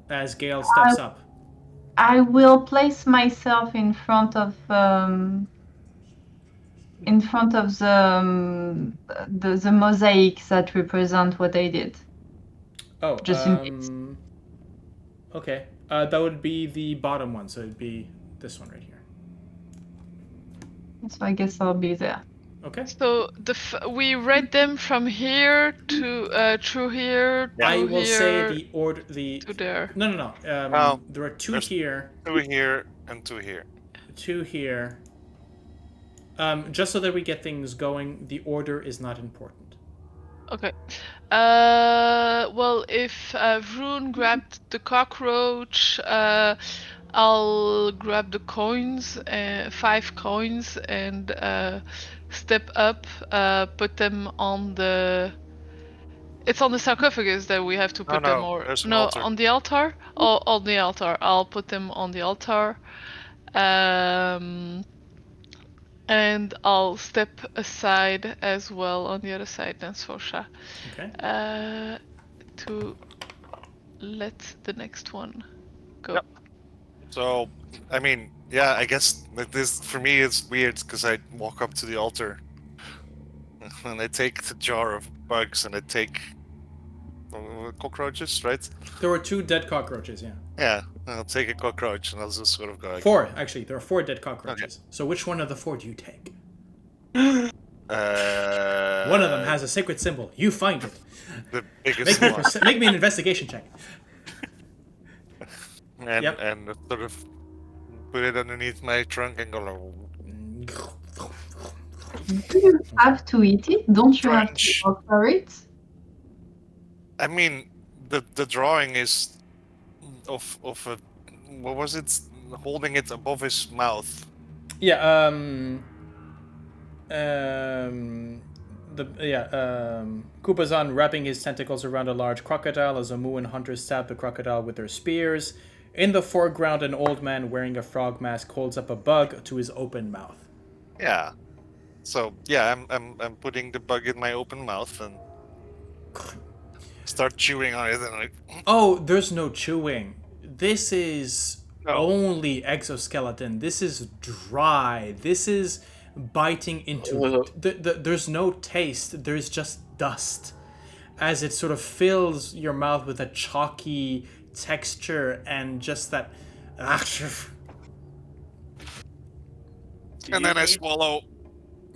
as Gale steps up? I will place myself in front of the mosaics that represent what I did. Oh, Just in case. Okay. That would be the bottom one, so it'd be this one right here. So I guess I'll be there. Okay. So we read them from here to through here to I will here say the order. to there. No. There are two there's here. 2 here and 2 here. 2 here. Just so that we get things going, the order is not important. Okay. Well, if Vroon grabbed the cockroach, I'll grab the coins, 5 coins, and step up, put them on the. It's on the sarcophagus that we have to put them, or there's an no, altar. on the altar. Oh, on the altar. I'll put them on the altar. And I'll step aside as well on the other side than Sorsha. Okay. To let the next one go. Yep. So, I mean, yeah, I guess that this, for me, it's weird because I walk up to the altar and I take the jar of bugs and I take cockroaches, right? There were 2 dead cockroaches, yeah. Yeah, I'll take a cockroach and I'll just sort of go like... 4, actually. There are 4 dead cockroaches. Okay. So which one of the 4 do you take? One of them has a sacred symbol. You find it. The biggest one. Make me an investigation check. And sort of put it underneath my trunk and go... Do you have to eat it? Don't you have to offer it? I mean, the drawing is of a... What was it? Holding it above his mouth. Yeah, Kupazan wrapping his tentacles around a large crocodile as Amu and hunters stab the crocodile with their spears. In the foreground, an old man wearing a frog mask holds up a bug to his open mouth. Yeah. So yeah, I'm putting the bug in my open mouth and start chewing on it and like. Oh, there's no chewing. This is only exoskeleton. This is dry. This is biting into. There's no taste. There's just dust, as it sort of fills your mouth with a chalky texture and just that. And then I swallow,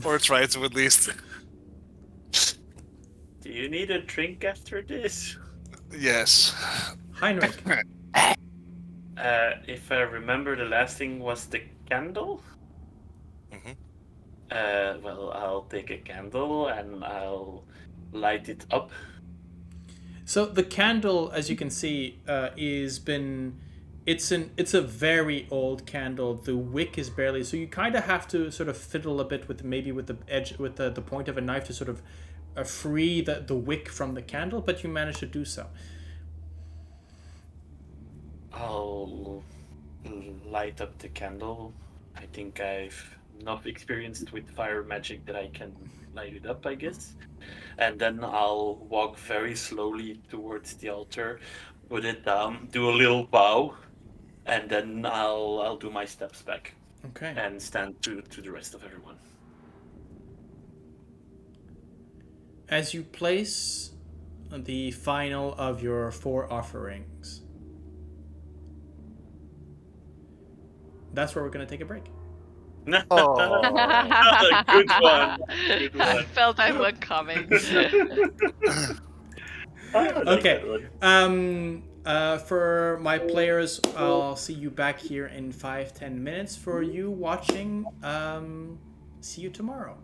or try to at least. Do you need a drink after this? Yes. Heinrich. If I remember, the last thing was the candle. Mm-hmm. Well, I'll take a candle and I'll light it up. So the candle, as you can see, it's a very old candle. The wick is barely, so you kind of have to sort of fiddle a bit with the edge, with the point of a knife to sort of free the wick from the candle, but you manage to do so. I'll light up the candle. I think I've enough experience with fire magic that I can light it up, I guess. And then I'll walk very slowly towards the altar, put it down, do a little bow, and then I'll do my steps back. Okay. And stand to the rest of everyone. As you place the final of your 4 offerings, that's where we're going to take a break. Oh. Good one. Good one. I felt that one coming. Okay. For my players, I'll see you back here in 5-10 minutes. For you watching, see you tomorrow.